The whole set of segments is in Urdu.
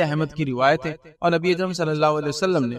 احمد کی روایت ہے، اور نبی اکرم صلی اللہ علیہ وسلم نے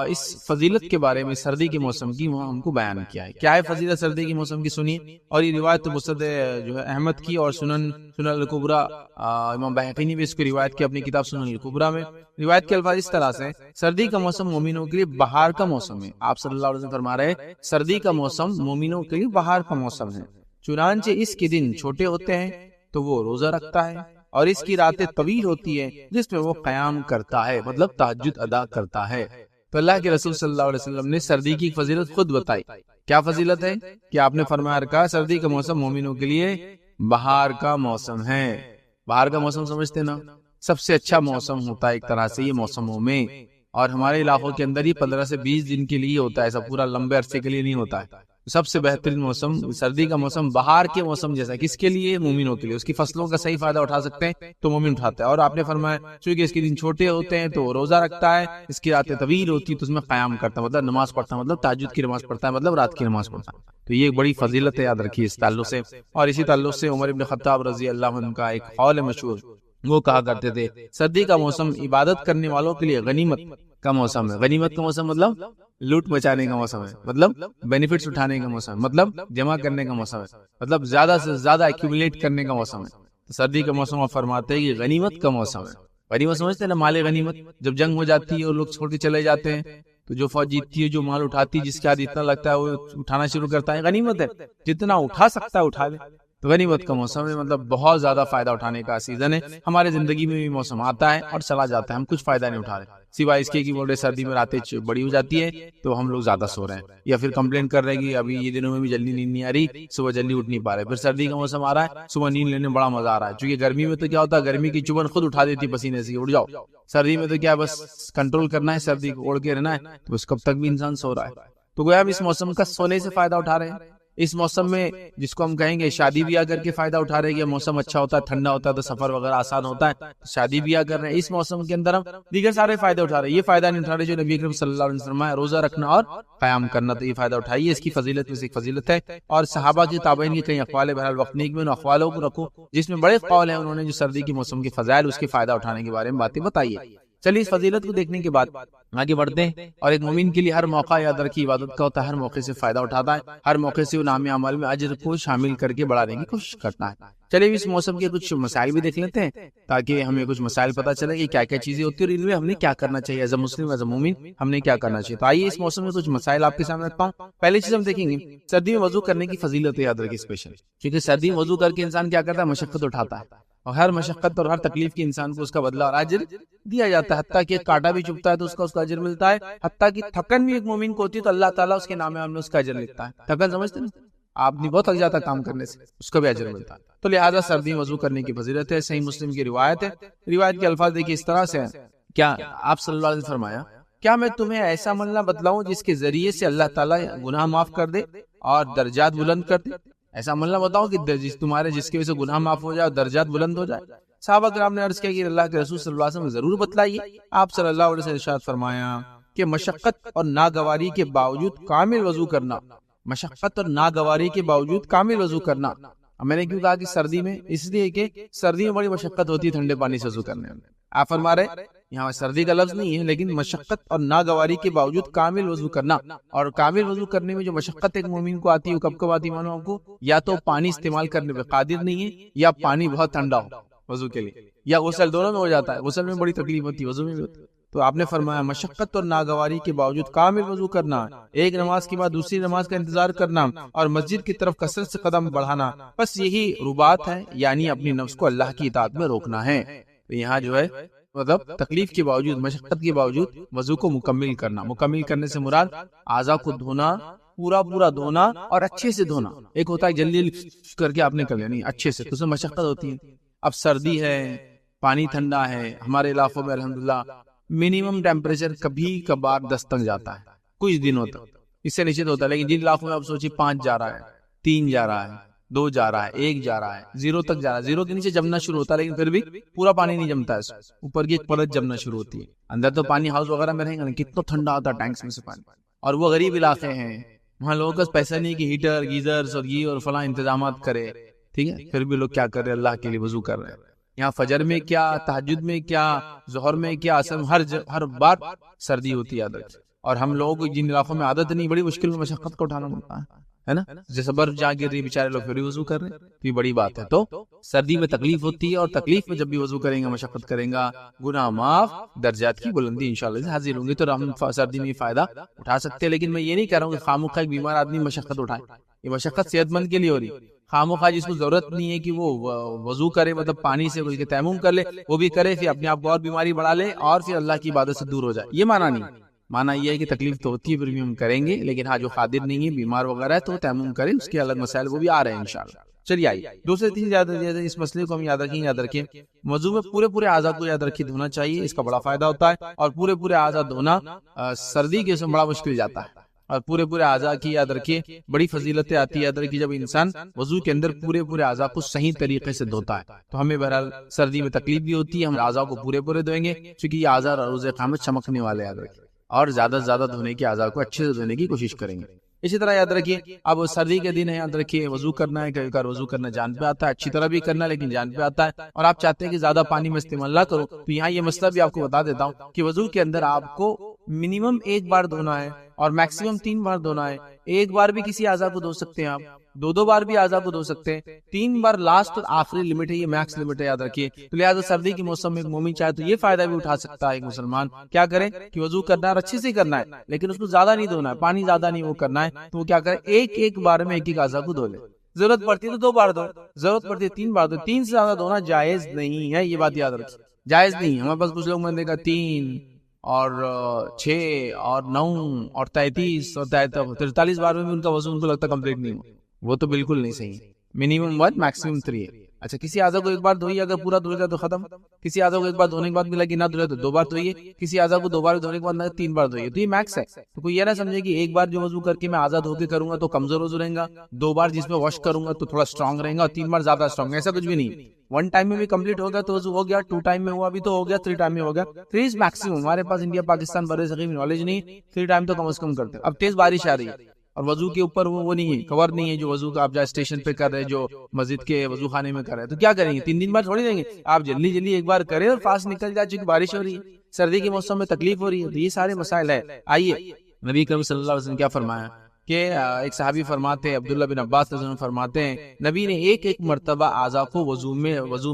اس فضیلت کے بارے میں سردی کے موسم کی ہم کو بیان کیا ہے۔ کیا ہے فضیلت سردی کے موسم کی؟ سنیے، اور یہ روایت مسند جو ہے احمد کی اور سنن الکبریٰ، امام بہقی نے بھی اس کو روایت کی اپنی کتاب سنن الکبریٰ میں۔ روایت کے الفاظ اس طرح سے: سردی کا موسم مومنوں کے لیے بہار کا موسم ہے۔ آپ صلی اللہ علیہ وسلم فرما رہے ہیں سردی کا موسم مومنوں کے لیے بہار کا موسم ہے، چنانچہ اس کے دن چھوٹے ہوتے ہیں تو وہ روزہ رکھتا ہے، اور اس کی راتیں طویل ہوتی ہیں جس میں وہ قیام کرتا ہے، مطلب تہجد ادا کرتا ہے۔ تو اللہ کے رسول صلی اللہ علیہ وسلم نے سردی کی فضیلت خود بتائی۔ کیا فضیلت ہے کہ آپ نے فرمایا رکھا سردی کا موسم مومنوں کے لیے بہار کا موسم ہے۔ بہار کا موسم سمجھتے نا، سب سے اچھا موسم ہوتا ہے ایک طرح سے یہ موسموں میں، اور ہمارے علاقوں کے اندر یہ 15 سے 20 دن کے لیے ہوتا ہے، ایسا پورا لمبے عرصے کے لیے نہیں ہوتا ہے۔ سب سے بہترین موسم سردی کا موسم بہار کے موسم جیسا، کس کے لیے؟ مومنوں کے لیے، اس کی فصلوں کا صحیح فائدہ اٹھا سکتے ہیں تو مومن اٹھاتا ہے۔ اور آپ نے فرمایا چونکہ اس کے دن چھوٹے ہوتے ہیں تو وہ روزہ رکھتا ہے، اس کی راتیں طویل ہوتی ہے تو اس میں قیام کرتا ہے، مطلب نماز پڑھتا ہے، مطلب تہجد کی نماز پڑھتا ہے، مطلب رات کی نماز پڑھتا ہے۔ تو یہ ایک بڑی فضیلت ہے، یاد رکھیے اس تعلق سے۔ اور اسی تعلق سے عمر بن خطاب رضی اللہ عنہ کا ایک قول مشہور، وہ کہا کرتے تھے سردی کا موسم عبادت کرنے والوں کے لیے غنیمت کا موسم ہے۔ غنیمت کا موسم مطلب لوٹ مچانے کا موسم ہے، مطلب بینیفٹس اٹھانے کا موسم ہے، مطلب جمع کرنے کا موسم ہے، مطلب زیادہ سے زیادہ ایکومولیٹ کرنے کا موسم ہے۔ تو سردی کا موسم آپ فرماتے ہیں کہ غنیمت کا موسم ہے۔ غنیمت سمجھتے ہیں نا، مال غنیمت، جب جنگ ہو جاتی ہے اور لوگ چھوڑ کے چلے جاتے ہیں تو جو فوج جیتتی ہے جو مال اٹھاتی ہے، جس کے ہاتھ اتنا لگتا ہے وہ اٹھانا شروع کرتا ہے، غنیمت ہے، جتنا اٹھا سکتا ہے اٹھا لے۔ تو غنیمت کا موسم ہے، مطلب بہت زیادہ فائدہ اٹھانے کا سیزن ہے۔ ہمارے زندگی میں بھی موسم آتا ہے اور چلا جاتا ہے، ہم کچھ فائدہ نہیں اٹھا رہے، سوائے اس کے کہ بول رہے سردی میں راتیں بڑی ہو جاتی ہے تو ہم لوگ زیادہ سو رہے ہیں، یا پھر کمپلین کر رہے ہیں کہ ابھی یہ دنوں میں بھی جلدی نیند نہیں آ رہی، صبح جلدی اٹھ نہیں پا رہے۔ پھر سردی کا موسم آ رہا ہے، صبح نیند لینے میں بڑا مزہ آ رہا ہے، چونکہ گرمی میں تو کیا ہوتا ہے، گرمی کی چبھن خود اٹھا دیتی پسینے سے، اٹھ جاؤ۔ سردی میں تو کیا بس کنٹرول کرنا ہے، سردی کو اوڑھ کے رہنا ہے، تو بس کب تک بھی انسان سو رہا ہے۔ تو گویا ہم اس موسم کا سونے سے فائدہ اٹھا رہے ہیں۔ اس موسم میں جس کو ہم کہیں گے شادی بیاہ کر کے فائدہ اٹھا رہے ہیں، یہ موسم اچھا ہوتا ہے، ٹھنڈا ہوتا ہے تو سفر وغیرہ آسان ہوتا ہے، شادی بیاہ کر رہے ہیں۔ اس موسم کے اندر ہم دیگر سارے فائدے اٹھا رہے ہیں، یہ فائدہ نہیں اٹھا رہے جو نبی اکرم صلی اللہ علیہ وسلم روزہ رکھنا اور قیام کرنا، تو یہ فائدہ اٹھائیے، اس کی فضیلت میں سے ایک فضیلت ہے۔ اور صحابہ کی تابعین کی کئی اقوال، بہرحال وقت نہیں کہ میں ان اقوالوں کو رکھوں جس میں بڑے قول ہیں، انہوں نے جو سردی کے موسم کے فضائل، اس کے فائدہ اٹھانے کے بارے میں باتیں بتائیے۔ چلیے اس فضیلت کو دیکھنے کے بعد آگے بڑھتے ہیں۔ اور ایک مومن کے لیے ہر موقع یاد رکھیے عبادت کا ہوتا ہے، ہر موقع سے فائدہ اٹھاتا ہے، ہر موقع سے وہ نام عمل میں اجر کو شامل کر کے بڑھانے کی کوشش کرتا ہے۔ چلیے اس موسم کے کچھ مسائل بھی دیکھ لیتے ہیں تاکہ ہمیں کچھ مسائل پتہ چلے کہ کیا کیا چیزیں ہوتی ہیں اور ان میں ہم نے کیا کرنا چاہیے، as a Muslim, as a مومن ہم نے کیا کرنا چاہیے۔ تو آئیے اس موسم میں کچھ مسائل آپ کے سامنے رکھتا ہوں۔ پہلی چیز ہم دیکھیں گے سردی میں وضو کرنے کی فضیلت یاد رکھیے اسپیشل، کیونکہ سردی میں وضو کر کے انسان کیا کرتا ہے، مشقت اٹھاتا ہے، اور ہر مشقت اور ہر تکلیف کی انسان کو اس کا بدلہ اور اجر دیا جاتا ہے، حتیٰ کہ کانٹا بھی چبھتا ہے تو اس کا اجر ملتا ہے، حتیٰ کہ تھکن بھی ایک مومن کو ہوتی ہے تو اللہ تعالیٰ اس کے نام میں اس کا اجر لکھتا ہے۔ تھکن سمجھتے ہیں، آپ نے بہت تھک جاتا کام کرنے سے، اس کا بھی اجر ملتا ہے۔ تو لہٰذا سردی میں وضو کرنے کی فضیلت ہے، صحیح مسلم کی روایت ہے۔ روایت کے الفاظ دیکھیے اس طرح سے ہیں، کیا آپ صلی اللہ علیہ وسلم فرمایا کیا میں تمہیں ایسا عمل بتلاؤں جس کے ذریعے سے اللہ تعالیٰ گناہ معاف کر دے اور درجات بلند کر دے؟ ایسا عمل بتاؤ کہ جس کی وجہ سے گناہ معاف ہو جائے اور درجات بلند ہو جائے۔ صحابہ کرام نے عرض کیا کہ اللہ کے رسول صلی اللہ علیہ وسلم ضرور بتلائیے۔ آپ صلی اللہ علیہ وسلم ارشاد فرمایا کہ مشقت اور ناگواری کے باوجود کامل وضو کرنا، مشقت اور ناگواری کے باوجود کامل وضو کرنا۔ میں نے کیوں کہا کہ سردی میں؟ اس لیے کہ سردی میں بڑی مشقت ہوتی ہے ٹھنڈے پانی سے وضو کرنے میں۔ آپ فرما رہے یہاں سردی کا لفظ نہیں ہے، لیکن مشقت اور ناگواری کے باوجود کامل وضو کرنا، اور کامل وضو کرنے میں جو مشقت ایک مومن کو آتی ہے وہ کب آتی ہے معلوم آپ کو؟ یا تو پانی استعمال کرنے پہ قادر نہیں ہے، یا پانی بہت ٹھنڈا ہو وضو کے لیے، یا غسل، دونوں میں ہو جاتا ہے، غسل میں بڑی تکلیف ہوتی ہے، وضو میں بھی ہوتی ہے۔ تو آپ نے فرمایا مشقت اور ناگواری کے باوجود کامل وضو کرنا، ایک نماز کے بعد دوسری نماز کا انتظار کرنا، اور مسجد کی طرف کثرت سے قدم بڑھانا، بس یہی رباط ہے، یعنی اپنی نفس کو اللہ کی اطاعت میں روکنا ہے۔ تو یہاں جو ہے مطلب تکلیف کے باوجود، مشقت کے باوجود وضو کو مکمل کرنا، مکمل کرنے سے مراد اعضاء کو دھونا، پورا دھونا اور اچھے سے دھونا۔ ایک ہوتا ہے جلدی کر کے آپ نے کر لیا، نہیں اچھے سے، تو اس میں مشقت ہوتی ہے۔ اب سردی ہے، پانی ٹھنڈا ہے، ہمارے علاقوں میں الحمدللہ منیمم ٹیمپریچر کبھی کبھار 10 تک جاتا ہے، کچھ دنوں تک، اس سے نیچے ہوتا ہے، لیکن جن علاقوں میں آپ سوچیے 5 جا رہا ہے، 3 جا رہا ہے، 2 جا رہا ہے، 1 جا رہا ہے، 0 تک جا رہا ہے، 0 کے نیچے جمنا شروع ہوتا ہے، لیکن پھر بھی پورا پانی نہیں جمتا ہے، اوپر کی ایک پرت جمنا شروع ہوتی ہے۔ اندر تو پانی ہاؤس وغیرہ میں رہیں گا، کتنا ٹھنڈا ہوتا ہے ٹینکس میں سے پانی، اور وہ غریب علاقے ہیں، وہاں لوگوں کا پیسہ نہیں کہ ہیٹر، گیزرز اور یہ اور فلاں انتظامات کرے، ٹھیک ہے، پھر بھی لوگ کیا کر رہے ہیں، اللہ کے لیے وضو کر رہے ہیں۔ یہاں فجر میں کیا، تہجد میں کیا، ظہر میں کیا، عصر میں، ہر بار سردی ہوتی ہے اور ہم لوگوں کو جن علاقوں میں عادت نہیں، بڑی مشکل میں مشقت کو اٹھانا پڑتا ہے نا، جیسے برف جہاں گر رہی بیچارے لوگ پھر وضو کر رہے ہیں، تو یہ بڑی بات ہے۔ تو سردی میں تکلیف ہوتی ہے، اور تکلیف میں جب بھی وضو کریں گا، مشقت کریں گا، گناہ معاف، درجات کی بلندی انشاءاللہ سے حاصل ہوں گی، تو ہم سردی میں فائدہ اٹھا سکتے ہیں۔ لیکن میں یہ نہیں کہہ رہا ہوں کہ خامخواہ ایک بیمار آدمی مشقت اٹھائے، یہ مشقت صحت مند کے لیے ہو رہی ہے۔ خامخواہ جس کو ضرورت نہیں ہے کہ وہ وضو کرے، مطلب پانی سے کوئی تیمم کر لے، وہ بھی کرے، پھر اپنے آپ کو اور بیماری بڑھا لے اور پھر اللہ کی عبادت سے دور ہو جائے، یہ معنی نہیں۔ مانا یہ ہے کہ تکلیف تو ہوتی ہے، پھر بھی ہم کریں گے، لیکن ہاں جو قادر نہیں ہے، بیمار وغیرہ ہے، تو تیمم کرے، اس کے الگ مسائل وہ بھی آ رہے ہیں انشاءاللہ۔ چلیے آئیے دوسرے تیسری یاد اس مسئلے کو ہم یاد رکھیں وضو میں پورے اعضاء کو یاد رکھیے دھونا چاہیے، اس کا بڑا فائدہ ہوتا ہے، اور پورے اعضاء دھونا سردی کے سے بڑا مشکل جاتا ہے، اور پورے اعضاء کی یاد رکھیے بڑی فضیلتیں آتی ہے۔ یاد رکھیے جب انسان وضو کے اندر پورے اعضاء کو صحیح طریقے سے دھوتا ہے، تو ہمیں بہرحال سردی میں تکلیف بھی ہوتی ہے، ہم اعضاء کو پورے دھوئیں گے، کیونکہ یہ اعضاء روز قیامت چمکنے والے، یاد رکھیے، اور زیادہ سے زیادہ دھونے کے اعضاء کو اچھے سے دھونے کی کوشش کریں گے۔ اسی طرح یاد رکھیے اب سردی کے دن ہے، یاد رکھیے وضو کرنا ہے، کبھی کبھار وضو کرنا جان پہ آتا ہے، اچھی طرح بھی کرنا لیکن جان پہ آتا ہے، اور آپ چاہتے ہیں کہ زیادہ پانی میں استعمال نہ کرو، تو یہاں یہ مسئلہ بھی آپ کو بتا دیتا ہوں کہ وضو کے اندر آپ کو منیمم 1 بار دھونا ہے اور میکسیمم 3 بار دھونا ہے۔ 1 بار بھی کسی اعضاء کو دھو سکتے ہیں آپ، 2 بار بھی اعضاء کو دھو سکتے ہیں، 3 بار لاسٹ اور آخری لمٹ ہے، یہ میکس لمٹ ہے، یاد رکھیے۔ تو لہٰذا سردی کے موسم میں ایک مومن چاہے تو یہ فائدہ بھی اٹھا سکتا ہے، ایک مسلمان کیا کرے کہ وضو کرنا ہے، اچھے سے کرنا ہے، لیکن اس کو زیادہ نہیں دھونا ہے، پانی زیادہ نہیں وہ کرنا ہے، تو وہ کیا کرے ایک بار میں ایک اعضاء کو دھو لے، ضرورت پڑتی ہے تو 2 بار دھو، ضرورت پڑتی ہے 3 بار دھو، 3 سے زیادہ دھونا جائز نہیں ہے، یہ بات یاد رکھیے، جائز نہیں ہے۔ ہمارے پاس کچھ لوگ میں نے دیکھا 3 اور 6 اور 9 اور 33 اور 43 بار میں بھی ان کا وضو ان کو لگتا کمپلیٹ نہیں ہو، وہ تو بالکل نہیں صحیح ہے۔ منیمم 1 میکسیمم 3 ہے۔ اچھا کسی اعضاء کو 1 بار دھوئیے، اگر پورا دھو جائے تو ختم، کسی اعضاء کو 1 بار دھونے کے بعد ملا کہ نہ دھوئے تو 2 بار دھوئیے، کسی اعضاء کو 2 بار دھونے کے بعد 3 بار دھوئیے، تو یہ میکس ہے۔ تو کوئی یہ نہ سمجھے کہ 1 بار جو وضو کر کے میں اعضاء دھو کے کروں گا تو کمزور وضو رہے گا، 2 بار جس میں واش کروں گا تو تھوڑا اسٹرانگ رہے گا، اور 3 بار زیادہ اسٹرانگ، ایسا کچھ بھی نہیں۔ 1 ٹائم میں بھی کمپلیٹ ہو گیا تو وضو ہو گیا، 2 ٹائم میں ہوا بھی تو ہو گیا، 3 ٹائم میں ہو گیا، 3 از میکسیمم۔ ہمارے پاس انڈیا پاکستان برے صغیر میں نالج نہیں، 3 ٹائم تو کم از کم کرتے ہیں۔ اب تیز بارش آ رہی ہے اور وضو کے اوپر وہ نہیں ہے، کور نہیں ہے جو وضو کا آپ جائے اسٹیشن پہ کر رہے، جو مسجد کے وضو خانے میں کر رہے، تو کیا کریں گے؟ 3 دن بعد چھوڑی دیں گے؟ آپ جلدی 1 بار کریں اور فاسٹ نکل جائے، چونکہ بارش ہو رہی ہے، سردی کے موسم میں تکلیف ہو رہی ہے، تو یہ سارے مسائل ہے۔ آئیے نبی کریم صلی اللہ علیہ وسلم کیا فرمایا کہ ایک صحابی فرماتے ہیں، عبداللہ بن عباس رضی اللہ عنہ فرماتے ہیں، نبی نے ایک مرتبہ اعضاء کو وضو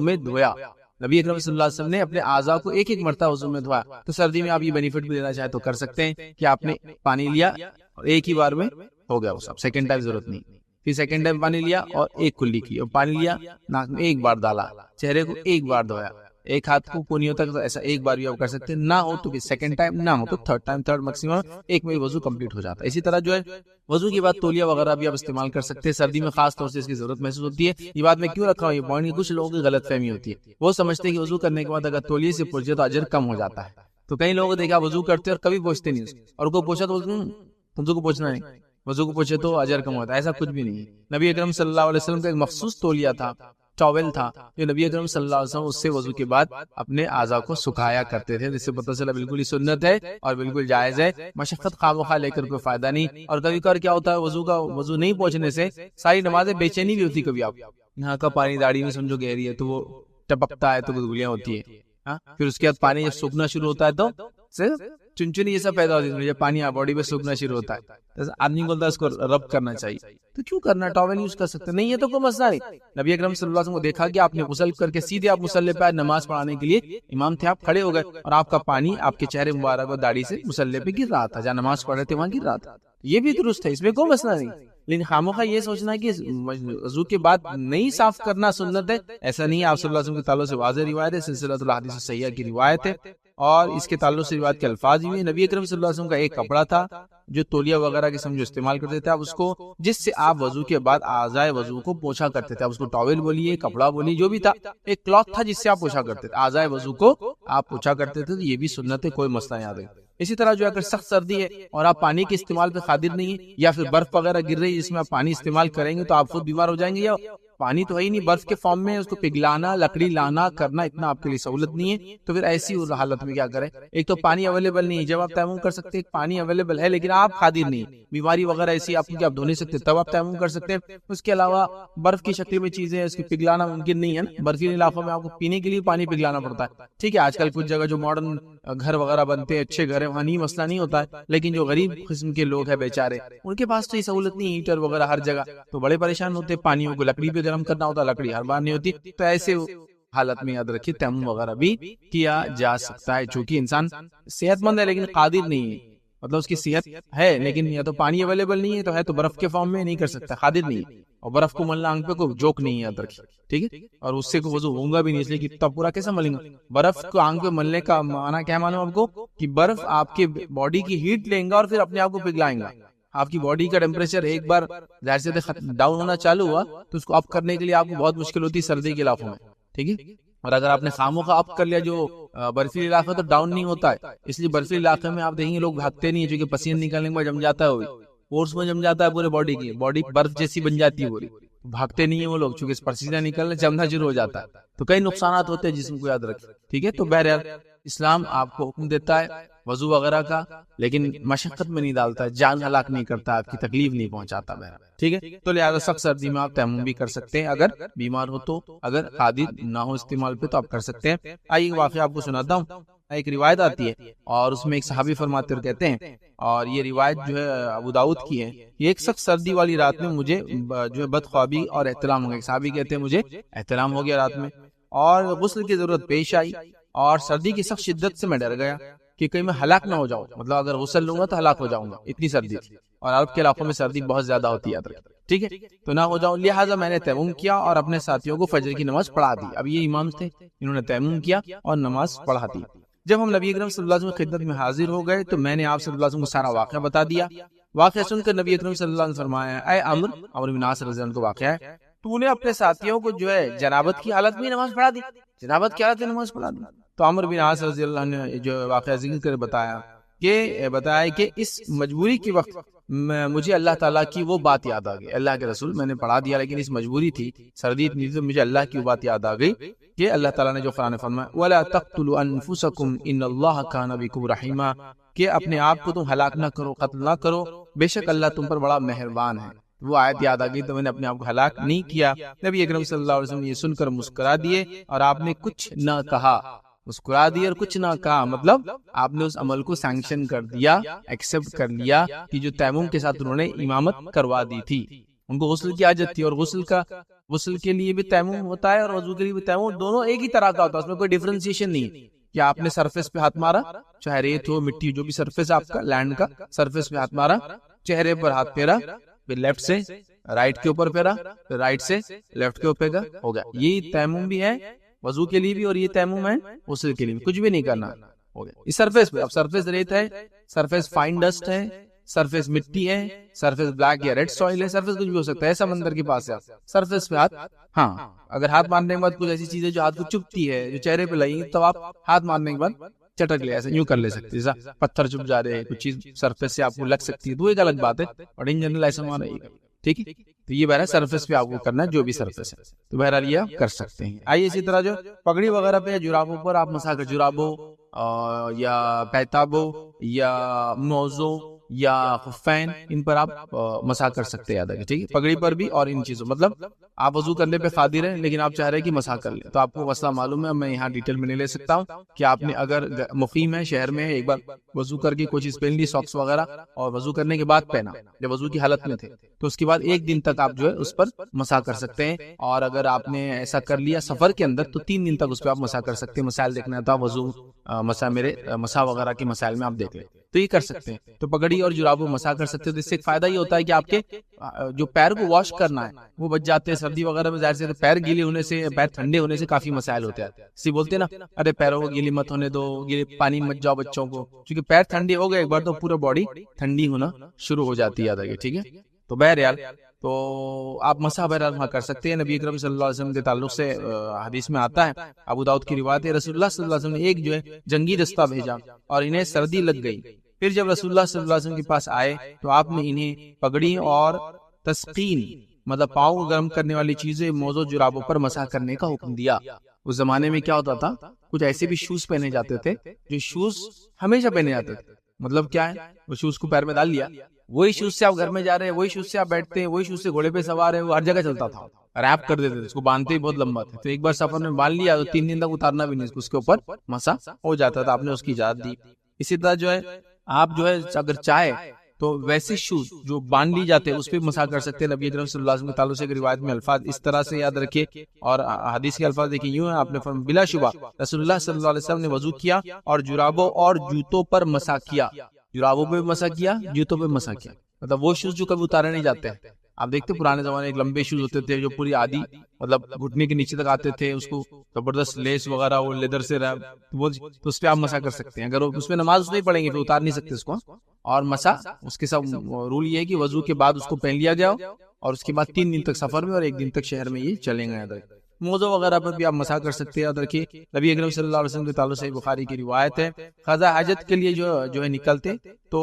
میں دھویا، نبی اکرم صلی اللہ علیہ وسلم نے اپنے اعضاء کو ایک مرتبہ وضو میں دھویا۔ تو سردی میں آپ یہ بینیفٹ بھی لینا چاہے تو کر سکتے ہیں کہ آپ نے پانی لیا اور ایک ہی بار میں ہو گیا وہ سب، سیکنڈ ٹائم ضرورت نہیں، پھر سیکنڈ ٹائم پانی لیا اور ایک کلی کی، اور پانی لیا ناک میں 1 بار ڈالا، چہرے کو 1 بار دھویا، ایک ہاتھ کو کونیوں تک، ایسا 1 بار بھی آپ کر سکتے ہیں، نہ ہو تو سیکنڈ ٹائم، نہ ہو تو تھرڈ میکسیمم، ایک میں وضو کمپلیٹ ہو جاتا ہے۔ اسی طرح جو ہے وضو کے بعد تولیہ وغیرہ بھی آپ استعمال کر سکتے ہیں، سردی میں خاص طور سے اس کی ضرورت محسوس ہوتی ہے۔ یہ بات میں کیوں رکھا ہوں، یہ پوائنٹ کچھ لوگوں کی غلط فہمی ہوتی ہے، وہ سمجھتے ہیں کہ وضو کرنے کے بعد اگر تولیے سے پوچھے تو اجر کم ہو جاتا ہے، تو کئی لوگوں کو دیکھا وضو کرتے اور کبھی پوچھتے نہیں، اور کو پوچھا تو تم کو پوچھنا نہیں، وضو کو پوچھے تو اجر کم ہوتا ہے، ایسا کچھ بھی نہیں ہے۔ نبی اکرم صلی اللہ علیہ وسلم کا ایک مخصوص تولیہ تھا، ٹاول تھا، جو نبی اکرم صلی اللہ علیہ وسلم اس سے وضو کے بعد اپنے اعضاء کو سکھایا کرتے تھے، جس سے پتہ چلا بالکل ہی سنت ہے اور بالکل جائز ہے، مشقت خواہ لے کر کوئی فائدہ نہیں۔ اور کبھی کبھار کیا ہوتا ہے وضو نہیں پہنچنے سے ساری نمازیں بے چینی بھی ہوتی، کبھی آپ یہاں کا پانی داڑھی میں سمجھو گہری ہے تو وہ ٹپکتا ہے تو گدگلیاں ہوتی ہے، پھر اس کے بعد پانی جب سوکھنا شروع ہوتا ہے تو چنچنی یہ سب پیدا ہوتی ہے، جب پانی باڈی پہ سوکھنا شروع ہوتا ہے، آدمی بولتا ہے اس کو رب کرنا چاہیے، تو کیوں کرنا، ٹاول یوز کر سکتے نہیں ہے تو کوئی مسئلہ نہیں۔ نبی اکرم صلی اللہ علیہ وسلم کو دیکھا کہ آپ نے غسل کر کے سیدھے آپ مصلی پہ نماز پڑھانے کے لیے امام تھے، آپ کھڑے ہو گئے اور آپ کا پانی آپ کے چہرے مبارک اور داڑھی سے مصلی پہ گر رہا تھا، جہاں نماز پڑھ رہے تھے وہاں گر رہا تھا، یہ بھی درست ہے، اس میں کوئی مسئلہ نہیں۔ لیکن خاموخواہ یہ سوچنا کہ وضو کے بعد نہیں صاف کرنا سنت ہے، ایسا نہیں ہے۔ آپ صلی اللہ علیہ وسلم کے تعلق سے واضح روایت ہے، سلسلہ الاحادیث الصحیحہ کی روایت ہے، اور اس کے تعلق سے روایت کے الفاظ بھی ہیں۔ نبی اکرم صلی اللہ علیہ وسلم کا ایک کپڑا تھا جو تولیہ وغیرہ کے سمجھو استعمال کرتے تھے، آپ اس کو جس سے آپ وضو کے بعد اعضائے وضو کو پوچھا کرتے تھے، آپ اس کو ٹاول بولیے، کپڑا بولیے، جو بھی تھا، ایک کلاتھ تھا جس سے آپ پوچھا کرتے تھے، اعضائے وضو کو آپ پوچھا کرتے تھے، تو یہ بھی سنت ہے، کوئی مسئلہ یاد ہے۔ اسی طرح جو اگر سخت سردی ہے اور آپ پانی کے استعمال پہ قادر نہیں ہے، یا پھر برف وغیرہ گر رہی ہے جس میں آپ پانی استعمال کریں گے تو آپ خود بیمار ہو جائیں گے، یا پانی تو ہے ہی نہیں، برف کے فارم میں اس کو پگھلانا، لکڑی لانا کرنا اتنا آپ کے لیے سہولت نہیں ہے، تو پھر ایسی حالت میں کیا کریں؟ ایک تو پانی اویلیبل نہیں ہے، جب آپ تیمم کر سکتے ہیں پانی اویلیبل ہے لیکن آپ قادر نہیں، بیماری وغیرہ ایسی آپ کی آپ دھو نہیں سکتے، تب آپ تیمم کر سکتے ہیں۔ اس کے علاوہ برف کی شکل میں چیزیں اس کی پگھلانا ممکن نہیں ہے نا، برفیلے علاقوں میں آپ کو پینے کے لیے پانی پگھلانا پڑتا ہے، ٹھیک ہے۔ آج کل کچھ جگہ جو ماڈرن گھر وغیرہ بنتے ہیں، اچھے گھر ہیں، وہاں نہیں مسئلہ نہیں ہوتا ہے، لیکن جو غریب قسم کے لوگ ہیں بیچارے، ان کے پاس تو یہ سہولت نہیں، ہیٹر وغیرہ ہر جگہ، تو بڑے پریشان ہوتے ہیں، پانیوں کو لکڑی پہ گرم کرنا ہوتا ہے، لکڑی ہر بار نہیں ہوتی، تو ایسے حالت میں یاد رکھیے تیمم وغیرہ بھی کیا جا سکتا ہے، چونکہ انسان صحت مند ہے لیکن قادر نہیں ہے، مطلب اس کی صحت ہے لیکن یا تو پانی اویلیبل نہیں ہے، تو ہے تو برف کے فارم میں نہیں کر سکتا، قادر نہیں ہے، اور برف کو ملنا آنکھ پہ کوئی جوک نہیں ہے، یاد رکھیے، ٹھیک ہے۔ اور اس سے کوئی وضو ہوگا بھی نہیں، اس لیے کہ تب پورا کیسا ملیں گا؟ برف کو آنکھ پہ ملنے کا معنی کیا معلوم آپ کو؟ کہ برف آپ کے باڈی کی ہیٹ لیں گا اور پھر اپنے آپ کو پگھلائیں گا۔ آپ کی باڈی کا ٹیمپریچر ایک بار ظاہر سے ڈاؤن ہونا چالو ہوا تو اس کو اپ کرنے کے لیے آپ کو بہت مشکل ہوتی ہے سردی کے علاقوں میں، ٹھیک ہے۔ اور اگر آپ نے خاموں کا اپ کر لیا جو برفیلی علاقہ تو ڈاؤن نہیں ہوتا ہے، اس لیے برفیلی علاقے میں آپ دیکھیں گے لوگ بھاگتے نہیں ہیں، چونکہ پسینے نکلنے کے بعد جم جاتا ہے، وہ فورس میں جم جاتا ہے، پورے باڈی کی باڈی برف جیسی بن جاتی ہے پوری، بھاگتے نہیں ہیں وہ لوگ، چونکہ پسینہ نکلنے جمنا شروع ہو جاتا ہے، تو کئی نقصانات ہوتے ہیں جسم کو، یاد رکھیں، ٹھیک ہے۔ تو بہرحال اسلام آپ کو حکم دیتا ہے وضو وغیرہ کا، لیکن مشقت میں نہیں ڈالتا ہے، جان ہلاک نہیں کرتا، آپ کی تکلیف نہیں پہنچاتا، بہرحال ٹھیک ہے۔ تو لہٰذا سخت سردی میں آپ تیمم بھی کر سکتے ہیں، اگر بیمار ہو تو، اگر قادر نہ ہو استعمال پہ تو آپ کر سکتے ہیں۔ آئیے ایک واقعہ آپ کو سناتا ہوں، ایک روایت آتی ہے اور اس میں ایک صحابی فرماتے اور کہتے ہیں، اور یہ روایت جو ہے ابو داؤد کی ہے، یہ ایک سخت سردی والی رات میں مجھے جو ہے بدخوابی اور احتلام ہو گیا، صحابی کہتے ہیں مجھے احتلام ہو گیا رات میں، اور غسل کی ضرورت پیش آئی، اور سردی کی سخت شدت سے میں ڈر گیا کہ کہیں میں ہلاک نہ ہو جاؤں، مطلب اگر غسل لوں گا تو ہلاک ہو جاؤں گا، اتنی سردی تھی، اور عرب کے علاقوں میں سردی بہت زیادہ ہوتی ہے، یاد رکھیں، ٹھیک ہے، تو نہ ہو جاؤں، لہٰذا میں نے تیمم کیا اور اپنے ساتھیوں کو فجر کی نماز پڑھا دی۔ اب یہ امام تھے، انہوں نے تیمم کیا اور نماز پڑھا دی۔ جب ہم نبی اکرم صلی اللہ علیہ وسلم کی خدمت میں حاضر ہو گئے تو میں نے آپ صلی اللہ علیہ وسلم کو سارا واقعہ بتا دیا۔ واقعہ سن کر نبی اکرم صلی اللہ علیہ وسلم نے فرمایا، اے عمرو بن عاص رضی اللہ عنہ کا واقعہ ہے، تو نے اپنے ساتھیوں کو جو ہے جنابت کی حالت میں نماز پڑھا دی، جنابت کی حالت میں نماز پڑھا دی۔ تو عمرو بن عاص رضی اللہ عنہ نے جو واقعہ ذکر کر بتایا کہ اس مجبوری کے وقت مجھے اللہ تعالیٰ کی وہ بات یاد آ گئی، اللہ کے رسول میں نے پڑھا دیا لیکن اس مجبوری تھی، سردی اتنی تھی، تو مجھے اللہ کی وہ بات یاد آ گئی کہ اللہ تعالیٰ نے جو قرآن فرمایا وَلَا تَقْتُلُوا أَنفُسَكُمْ إِنَّ اللَّهَ كَانَ بِكُمْ رَحِيمًا، کہ اپنے آپ کو تم ہلاک نہ کرو، قتل نہ کرو، بے شک اللہ تم پر بڑا مہربان ہے۔ وہ آیت یاد آ گئی تو میں نے اپنے آپ کو ہلاک نہیں کیا۔ نبی اکرم صلی اللہ علیہ وسلم یہ سن کر مسکرا دیے اور آپ نے کچھ نہ کہا، مسکرا دیے اور کچھ نہ کہا، مطلب آپ نے اس عمل کو سینکشن کر دیا، ایکسپٹ کر لیا کہ جو تیمم کے ساتھ انہوں نے امامت کروا دی تھی، ان کو غسل کی حاجت تھی، اور غسل کے لیے بھی تیمم ہوتا ہے اور وضو کے لیے بھی تیمم، دونوں ایک ہی طرح کا ہوتا ہے، اس میں کوئی ڈیفرنسیشن نہیں ہے کہ آپ نے سرفیس پہ ہاتھ مارا، چاہے ریت ہو مٹی جو بھی سرفیس آپ کا لینڈ کا، سرفیس پہ ہاتھ مارا، چہرے پر ہاتھ پھیرا، پھر لیفٹ سے رائٹ کے اوپر پھیرا، پھر رائٹ سے لیفٹ کے اوپر ہو گیا، یہ تیمم بھی ہے وضو کے لیے بھی، اور یہ تیمم ہے غسل کے لیے بھی، کچھ بھی نہیں کرنا، ہو گیا اس سرفیس پہ۔ اب سرفیس ریت ہے، سرفیس فائن ڈسٹ ہے، سرفیس مٹی ہے، سرفیس بلیک یا ریڈ سوئل ہے، سرفیس کچھ بھی ہو سکتا ہے، سمندر کے پاس ہے، سرفیس پہ ہاتھ، ہاں اگر ہاتھ مارنے کے بعد کچھ ایسی چیزیں جو ہاتھ کو چپتی ہے، جو چہرے پہ لگیں، تو آپ ہاتھ مارنے کے بعد چٹک لے، ایسے یوں کر لے سکتے، جیسا پتھر چپ جا رہے ہیں، کچھ چیز سرفیس سے آپ کو لگ سکتی ہے تو ایک الگ بات ہے، اور ان جنرل ایسا مانا ہے، ٹھیک ہے۔ تو یہ بہرحال سرفیس پہ آپ کو کرنا ہے، جو بھی سرفیس ہے، تو بہرحال یہ آپ کر سکتے ہیں۔ آئیے اسی طرح جو پگڑی وغیرہ پہ یا جرابوں پر آپ مسا کر، جرابوں یا پیتابوں یا موزوں یا خفین، ان پر آپ مسا کر سکتے ہیں، یاد رکھیں، ٹھیک ہے، پگڑی پر بھی اور ان چیزوں، مطلب آپ وضو کرنے پہ قادر ہیں لیکن آپ چاہ رہے ہیں کہ مسا کر لیں، تو آپ کو مسئلہ معلوم ہے، میں یہاں ڈیٹیل میں نہیں لے سکتا ہوں، کہ آپ نے اگر مقیم ہے، شہر میں ہے، ایک بار وضو کر کے کوئی چیز پہن لی، ساکس وغیرہ، اور وضو کرنے کے بعد پہنا، جب وضو کی حالت میں تھے، تو اس کے بعد ایک دن تک آپ جو ہے اس پر مسا کر سکتے ہیں، اور اگر آپ نے ایسا کر لیا سفر کے اندر تو 3 دن تک اس پہ آپ مسا کر سکتے ہیں۔ مسائل دیکھنا تھا وضو مسا وغیرہ کے مسائل میں آپ دیکھ لیں تو یہ کر سکتے ہیں۔ تو پگڑی اور جرابوں مسا کر سکتے ہیں، تو اس سے ایک فائدہ یہ ہوتا ہے کہ آپ کے جو پیر کو واش کرنا ہے وہ بچ جاتے ہیں، سردی وغیرہ میں ظاہر سے پیر گیلے ہونے سے، پیر ٹھنڈے ہونے سے کافی مسائل ہوتے ہیں، اسی بولتے ہیں نا، ارے پیروں کو گیلی مت ہونے دو، گیلے پانی مت جاؤ بچوں کو، کیونکہ پیر ٹھنڈے ہو گئے ایک بار تو پورا باڈی ٹھنڈی ہونا شروع ہو جاتی ہے، یاد رکھیے، ٹھیک ہے۔ تو بہرحال تو آپ مسح بہرحال کر سکتے ہیں۔ نبی اکرم صلی اللہ علیہ وسلم کے تعلق سے حدیث میں آتا ہے، ابو داؤد کی روایت ہے، رسول اللہ صلی اللہ علیہ وسلم نے ایک جو ہے جنگی دستہ بھیجا اور انہیں سردی لگ گئی، پھر جب رسول اللہ صلی اللہ علیہ وسلم کے پاس آئے تو آپ نے انہیں پگڑی اور تسقین مطلب پاؤں کو گرم کرنے والی چیزیں موزوں جرابوں پر مسح کرنے کا حکم دیا. اس زمانے میں کیا ہوتا تھا, کچھ ایسے بھی شوز پہنے جاتے تھے جو شوز ہمیشہ پہنے جاتے تھے. مطلب کیا ہے, وہ شوز کو پیر میں ڈال لیا, وہی شوز سے آپ گھر میں جا رہے ہیں, وہی شوز سے آپ بیٹھتے ہیں, وہی شوز سے گھوڑے پہ سوار ہیں, وہ ہر جگہ چلتا تھا. ریپ کر دیتے تھے اس کو, باندھتے ہی بہت لمبا تھا, تو ایک بار سفر میں باندھ لیا تو 3 دن تک اتارنا بھی نہیں, اس کے اوپر مسح ہو جاتا تھا. آپ نے اس کی اجازت دی. اسی طرح جو ہے آپ جو ہے اگر چاہے تو ویسے شوز جو باندھ لی جاتے ہیں اس پہ مسح کر سکتے ہیں. نبی اکرم صلی اللہ علیہ وسلم کے تعلق سے ایک روایت میں الفاظ اس طرح سے یاد رکھیے, اور حدیث کے الفاظ دیکھیں یوں ہیں, آپ نے فرمایا بلا شبہ رسول اللہ صلی اللہ علیہ وسلم نے وضو کیا اور جرابوں اور جوتوں پر مسح کیا. جرابوں پہ مسح کیا, جوتوں پہ مسح کیا. مطلب وہ شوز جو کبھی اتارے نہیں جاتے ہیں. آپ دیکھتے پرانے زمانے ایک لمبے شوز ہوتے تھے جو پوری آدھی مطلب گھٹنے کے نیچے تک آتے تھے, اس کو زبردست لیس وغیرہ وہ لیدر سے تو اس پہ آپ مسح کر سکتے ہیں. اگر اس پہ نماز نہیں پڑھیں گے پھر اتار نہیں سکتے اس کو. اور مسح اس کے ساتھ رول یہ ہے کہ وضو کے بعد اس کو پہن لیا گیا اور اس کے بعد 3 دن تک سفر میں اور 1 دن تک شہر میں یہ چلیں گے. موزوں وغیرہ پر بھی آپ مسح کر سکتے ہیں. یاد رکھیے نبی اکرم صلی اللہ علیہ وسلم کے تعلق سے بخاری کی روایت ہے, قضاء حاجت کے لیے جو ہے نکلتے تو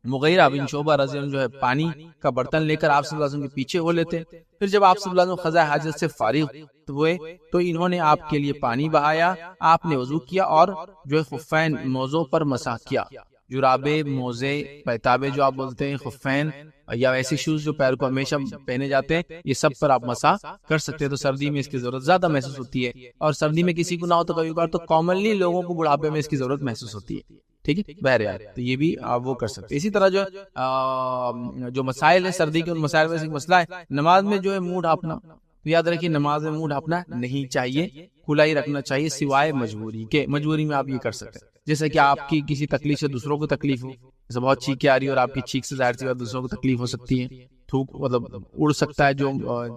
مغیرہ بن شعبہ رضی اللہ عنہ جو ہے پانی کا برتن لے کر آپ صلی اللہ علیہ وسلم کے پیچھے ہو لیتے. پھر جب آپ صلی اللہ علیہ وسلم قضاء حاجت سے فارغ ہوئے تو انہوں نے آپ کے لیے پانی بہایا, آپ نے وضو کیا اور جو ہے خفین موزوں پر مسح کیا. جرابے, موزے, پیتابے جو آپ بولتے ہیں, خفین یا ایسے شوز جو پیر کو ہمیشہ پہنے جاتے ہیں, یہ سب پر آپ مسح کر سکتے ہیں. تو سردی میں اس کی ضرورت زیادہ محسوس ہوتی ہے, اور سردی میں کسی کو نہ ہو تو کبھی کبھار تو کامنلی لوگوں کو بڑھاپے میں اس کی ضرورت محسوس ہوتی ہے. ٹھیک ہے بہرحال, تو یہ بھی آپ وہ کر سکتے ہیں. اسی طرح جو مسائل ہے سردی کے, ان مسائل میں سے ایک مسئلہ ہے نماز میں جو ہے منہ ڈھانپنا. تو یاد رکھیے نماز میں منہ ڈھانپنا نہیں چاہیے, کھلا ہی رکھنا چاہیے سوائے مجبوری کے. مجبوری میں آپ یہ کر سکتے ہیں, جیسے کہ آپ کی کسی تکلیف سے دوسروں کو تکلیف ہو, جیسے بہت چھینکیں آ رہی ہے اور آپ کی چھینک سے ظاہر سی بات دوسروں کو تکلیف ہو سکتی ہے. تھوک مطلب اڑ سکتا ہے, جو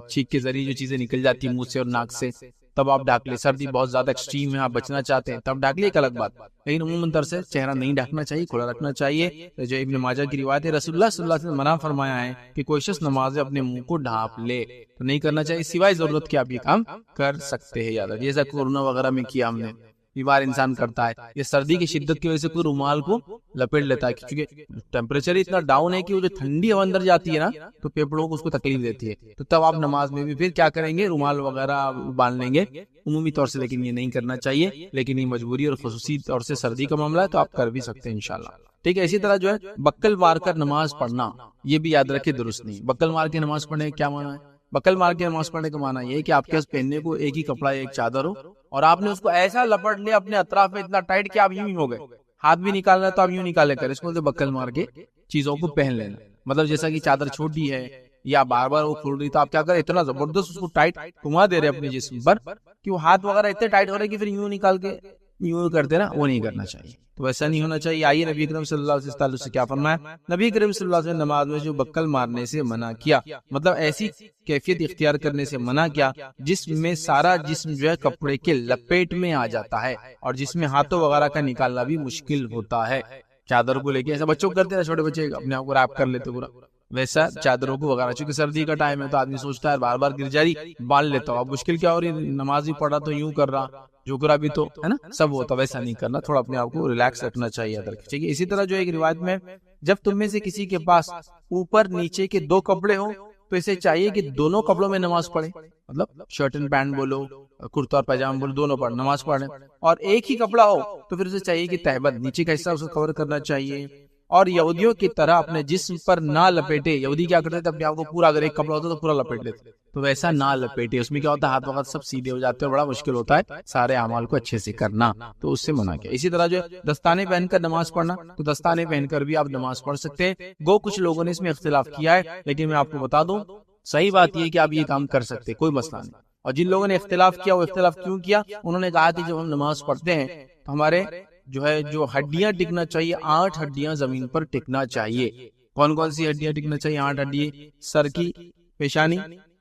چھینک کے ذریعے جو چیزیں نکل جاتی ہیں منہ سے اور ناک سے, تب آپ ڈھانک لیں. سردی بہت زیادہ ایکسٹریم ہے, آپ بچنا چاہتے ہیں تب ڈھانک لیں, ایک الگ بات. لیکن عموماً طور سے چہرہ نہیں ڈھانکنا چاہیے, کھلا رکھنا چاہیے. جو ابن ماجہ کی روایت ہے, رسول اللہ صلی اللہ علیہ وسلم نے منع فرمایا ہے کہ کوئی شخص نماز اپنے منہ کو ڈھانپ لے, تو نہیں کرنا چاہیے. سوائے ضرورت کے آپ یہ کام کر سکتے ہیں. یاد رکھیے جیسا کورونا وغیرہ میں کیا ہم نے, بیمار انسان کرتا ہے, یہ سردی کی شدت کی وجہ سے کوئی رومال کو لپیٹ لیتا ہے, کیونکہ ٹیمپریچر اتنا ڈاؤن ہے کہ وہ جو ٹھنڈی ہوا اندر جاتی ہے نا تو پھیپڑوں کو اس کو تکلیف دیتی ہے. تو تب آپ نماز میں بھی پھر کیا کریں گے, رومال وغیرہ باندھ لیں گے عمومی طور سے, لیکن یہ نہیں کرنا چاہیے. لیکن یہ مجبوری اور خصوصی طور سے سردی کا معاملہ ہے تو آپ کر بھی سکتے ہیں انشاءاللہ. ٹھیک ہے. اسی طرح جو ہے بکل مار کر نماز پڑھنا, یہ بھی یاد رکھے درست نہیں. بکل مار کے نماز پڑھنے کا کیا معنی ہے؟ بکل مار کے نماز پڑھنے کا معنی یہ ہے کہ آپ کے پاس پہننے کو ایک ہی کپڑا, ایک چادر ہو, اور آپ نے اس کو ایسا لپٹ لیا اپنے اطراف میں اتنا ٹائٹ کہ آپ یوں ہی ہو گئے. ہاتھ بھی نکالنا ہے تو آپ یوں نکالے کر, اس کو بکل مار کے چیزوں کو پہن لینا. مطلب جیسا کہ چادر چھوٹی ہے یا بار بار وہ کھل رہی, تو آپ کیا کریں, اتنا زبردست اس کو ٹائٹ گھما دے رہے اپنے جسم پر کہ وہ ہاتھ وغیرہ اتنے ٹائٹ ہو رہے کہ پھر یوں نکال کے یوں کرتے نا, وہ نہیں کرنا چاہیے. تو ویسا نہیں ہونا چاہیے. آئیے نبی کریم صلی اللہ علیہ وسلم سے کیا فرمایا. نبی کریم صلی اللہ علیہ وسلم نماز میں جو بکل مارنے سے منع کیا, مطلب ایسی کیفیت اختیار کرنے سے منع کیا جس میں سارا جسم جو ہے کپڑے کے لپیٹ میں آ جاتا ہے, اور جس میں ہاتھوں وغیرہ کا نکالنا بھی مشکل ہوتا ہے. چادر کو لے کے ایسا بچوں کو کرتے ہیں, چھوٹے بچے اپنے آپ کو ریپ کر لیتے پورا, ویسا چادروں کو وغیرہ. چونکہ سردی کا ٹائم ہے تو آدمی سوچتا ہے بار بار گر جا رہی, باندھ لیتا ہوں. اب مشکل کیا ہو رہی, نماز ہی پڑھ رہا تو یوں کر رہا, جھک بھی تو ہے نا, سب ہوتا. ویسا نہیں کرنا, تھوڑا اپنے آپ کو ریلیکس رکھنا چاہیے. ٹھیک ہے. اسی طرح جو ایک روایت میں, جب تم میں سے کسی کے پاس اوپر نیچے کے 2 کپڑے ہوں تو اسے چاہیے کہ دونوں کپڑوں میں نماز پڑھے. مطلب شرٹ اینڈ پینٹ بولو, کرتا اور پاجامہ بولو, دونوں پر نماز پڑھیں. اور ایک ہی کپڑا ہو تو پھر اسے چاہیے کہ تہبند نیچے کا حصہ اسے کور کرنا چاہیے, اور یہودیوں کی طرح اپنے جسم پر نہ لپیٹے. یہودی کیا کرتے تھے, اپنے آپ کو پورا, اگر ایک کپڑا ہوتا تو پورا لپیٹ لیتے, تو ویسا نہ لپیٹے. اس میں کیا ہوتا ہے, ہاتھ وغیرہ سب سیدھے ہو جاتے ہیں, بڑا مشکل ہوتا ہے سارے اعمال کو اچھے سے کرنا, تو اس سے منع کیا. اسی طرح جو دستانے پہن کر نماز پڑھنا, تو دستانے پہن کر بھی آپ نماز پڑھ سکتے ہیں. گو کچھ لوگوں نے اس میں اختلاف کیا ہے, لیکن میں آپ کو بتا دوں صحیح بات یہ کہ آپ یہ کام کر سکتے, کوئی مسئلہ نہیں. اور جن لوگوں نے اختلاف کیا, وہ اختلاف کیوں کیا, انہوں نے کہا کہ جب ہم نماز پڑھتے ہیں تو ہمارے جو ہڈیاں ٹکنا چاہیے, 8 ہڈیاں زمین پر ٹکنا چاہیے. کون کون سی ہڈیاں ٹکنا چاہیے؟ 8 ہڈیاں, سر کی, پیشانی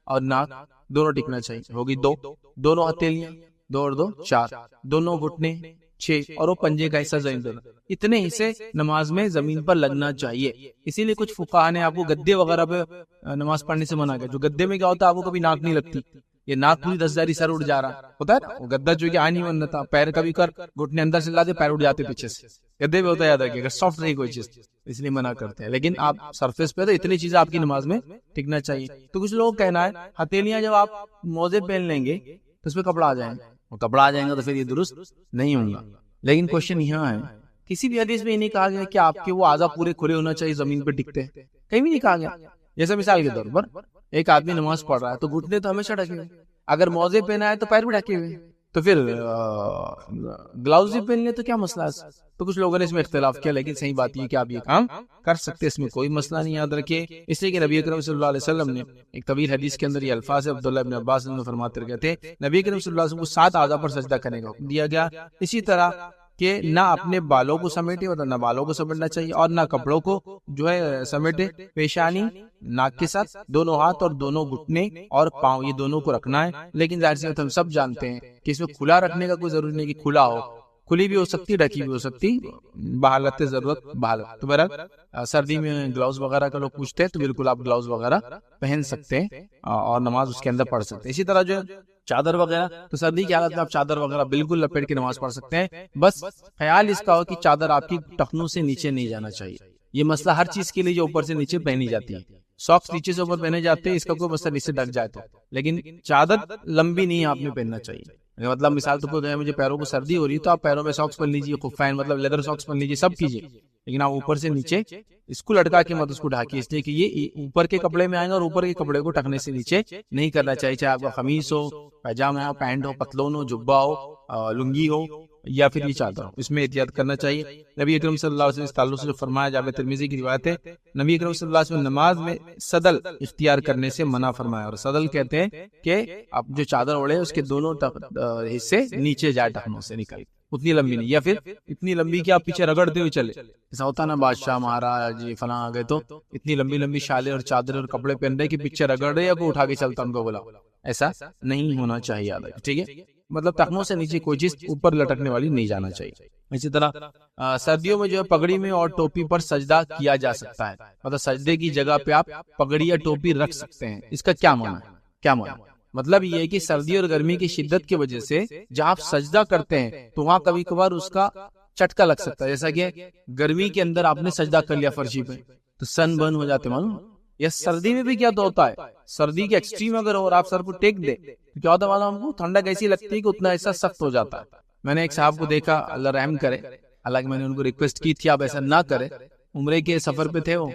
اور ناک دونوں ٹکنا چاہیے. ہوگی 2, دونوں ہتھیلیاں 2 اور 2 4, دونوں گھٹنے 6, اور وہ پنجے کا حصہ زمین پر. اتنے حصے نماز میں زمین پر لگنا چاہیے. اسی لیے کچھ فقہا نے آپ کو گدے وغیرہ پہ نماز پڑھنے سے منع کیا. جو گدے میں کیا ہوتا ہے, آپ کو کبھی ناک نہیں لگتی, یہ ناک پوری 10 ہزاری سر اٹھ جا رہا ہوتا ہے نا. وہ گدا جو کہ آ نہیں بنتا, پیر کبھی کر گھٹنے اندر سے لاتے, پیر اٹھ جاتے پیچھے سے. گدے میں ہوتا ہے, یاد رکھیے اگر سافٹ نہیں کوئی چیز اس لیے منع کرتے ہیں. لیکن آپ سرفیس پہ تو اتنی چیزیں آپ کی نماز میں ٹکنا چاہیے. تو کچھ لوگوں کا کہنا ہے ہتھیلیاں جب آپ موزے پہن لیں گے تو اس پہ کپڑا آ جائیں گے, اور کپڑا آ جائیں گا تو پھر یہ درست نہیں ہوں گا. لیکن کوشچن یہاں ہے, کسی بھی حدیث میں یہ نہیں کہا گیا کہ آپ کے وہ اعضاء پورے کھلے ہونا چاہیے زمین پہ ٹکتے ہیں, کہیں بھی نہیں کہا گیا. جیسے مثال کے طور پر ایک آدمی نماز پڑھ رہا ہے تو گھٹنے تو ہمیشہ ڈھکے ہوئے, اگر موزے پہنا ہے تو پیر بھی ڈھکے ہوئے, تو پھر گلاؤز بھی پہن لیں تو کیا مسئلہ ہے؟ تو کچھ لوگوں نے اس میں اختلاف کیا, لیکن صحیح بات یہ کہ آپ یہ کام کر سکتے, اس میں کوئی مسئلہ نہیں. یاد رکھیے اس لیے کہ نبی اکرم صلی اللہ علیہ وسلم نے ایک طویل حدیث کے اندر یہ الفاظ عبداللہ ابن عباس نے فرماتے رہے تھے, نبی اکرم صلی اللہ علیہ وسلم کو 7 اعضاء پر سجدہ کرنے کا حکم دیا گیا. اسی طرح کہ نہ اپنے بالوں کو سمیٹے, مطلب نہ بالوں کو سمیٹنا چاہیے, اور نہ کپڑوں کو جو ہے سمیٹے. پیشانی ناک کے ساتھ, دونوں ہاتھ اور دونوں گھٹنے اور پاؤں یہ دونوں کو رکھنا ہے. لیکن ظاہر سی بات ہم سب جانتے ہیں کہ اس میں کھلا رکھنے کا کوئی ضروری نہیں کہ کھلا ہو, کھلی بھی ہو سکتی, ڈھکی بھی ہو سکتی, بحالت ضرورت بحالت. تو بہرحال سردی میں گلاؤز وغیرہ کا لوگ پوچھتے ہیں تو بالکل آپ گلاؤز وغیرہ پہن سکتے ہیں اور نماز اس کے اندر پڑھ سکتے ہیں. اسی طرح جو چادر وغیرہ, تو سردی کی حالت میں آپ چادر وغیرہ بالکل لپیٹ کے نماز پڑھ سکتے ہیں. بس خیال اس کا ہو کہ چادر آپ کی ٹخنوں سے نیچے نہیں جانا چاہیے. یہ مسئلہ ہر چیز کے لیے جو اوپر سے نیچے پہنی جاتی ہے, ساکس نیچے سے اوپر پہنے جاتے ہیں, اس کا کوئی مسئلہ نیچے ڈھک جائے تو, لیکن چادر لمبی نہیں آپ نے پہننا چاہیے. مطلب مثال تو کوئی مجھے پیروں کو سردی ہو رہی ہے تو آپ پیروں میں ساکس پہن لیجیے, خفین مطلب لیدر ساکس پہن لیجیے, سب کیجیے, لیکن آپ اوپر سے نیچے اس کو لٹکا کے مت اس کو ڈھاکیے, اس لیے کہ یہ اوپر کے کپڑے میں آئیں گا اور اوپر کے کپڑے کو ٹکنے سے نیچے نہیں کرنا چاہیے. چاہے آپ کا قمیص ہو, پیجامہ ہو, پینٹ ہو, پتلون ہو, جبہ ہو, لنگی ہو یا پھر یہ چادر ہو, اس میں احتیاط کرنا چاہیے. نبی اکرم صلی اللہ علیہ وسلم اس تعلق سے جو فرمایا, جامع ترمذی کی روایت ہے, نبی اکرم صلی اللہ علیہ وسلم نماز میں صدل اختیار کرنے سے منع فرمایا. اور صدل کہتے ہیں کہ آپ جو چادر اوڑے اس کے دونوں حصے نیچے جائے, ٹخنوں سے نکل, اتنی لمبی نہیں, یا پھر اتنی لمبی کہ آپ پیچھے رگڑتے ہوئے چلے. ایسا ہوتا نا بادشاہ مہاراج فلاں آ گئے تو اتنی لمبی لمبی شالیں اور چادر اور کپڑے پہن رہے کہ پیچھے رگڑ رہے یا کوئی اٹھا کے چلتا ان کو بولا, ایسا نہیں ہونا چاہیے. ٹھیک ہے, مطلب ٹخنوں سے نیچے کوئی چیز اوپر لٹکنے والی نہیں جانا چاہیے. اسی طرح سردیوں میں جو ہے پگڑی میں اور ٹوپی پر سجدہ کیا جا سکتا ہے, مطلب سجدے کی جگہ پہ آپ پگڑی یا ٹوپی رکھ سکتے ہیں. اس کا کیا معنی ہے؟ کیا معنی؟ مطلب یہ ہے کہ سردی اور گرمی کی شدت کی وجہ سے جہاں آپ سجدہ کرتے ہیں تو وہاں کبھی کبھار اس کا چٹکا لگ سکتا ہے. جیسا کہ گرمی کے اندر آپ نے سجدہ کر لیا فرشی پہ تو سن برن ہو جاتے معلوم. یا سردی میں بھی کیا تو ہوتا ہے, سردی کے ایکسٹریم اگر ہو اور آپ سر کو ٹیک دے تو کیا ہوتا ہے معلوم, ہم کو ٹھنڈک ایسی لگتی ہے کہ اتنا ایسا سخت ہو جاتا ہے. میں نے ایک صاحب کو دیکھا, اللہ رحم کرے, حالانکہ میں نے ان کو ریکویسٹ کی تھی آپ ایسا نہ کرے, عمرے کے سفر پہ تھے وہ,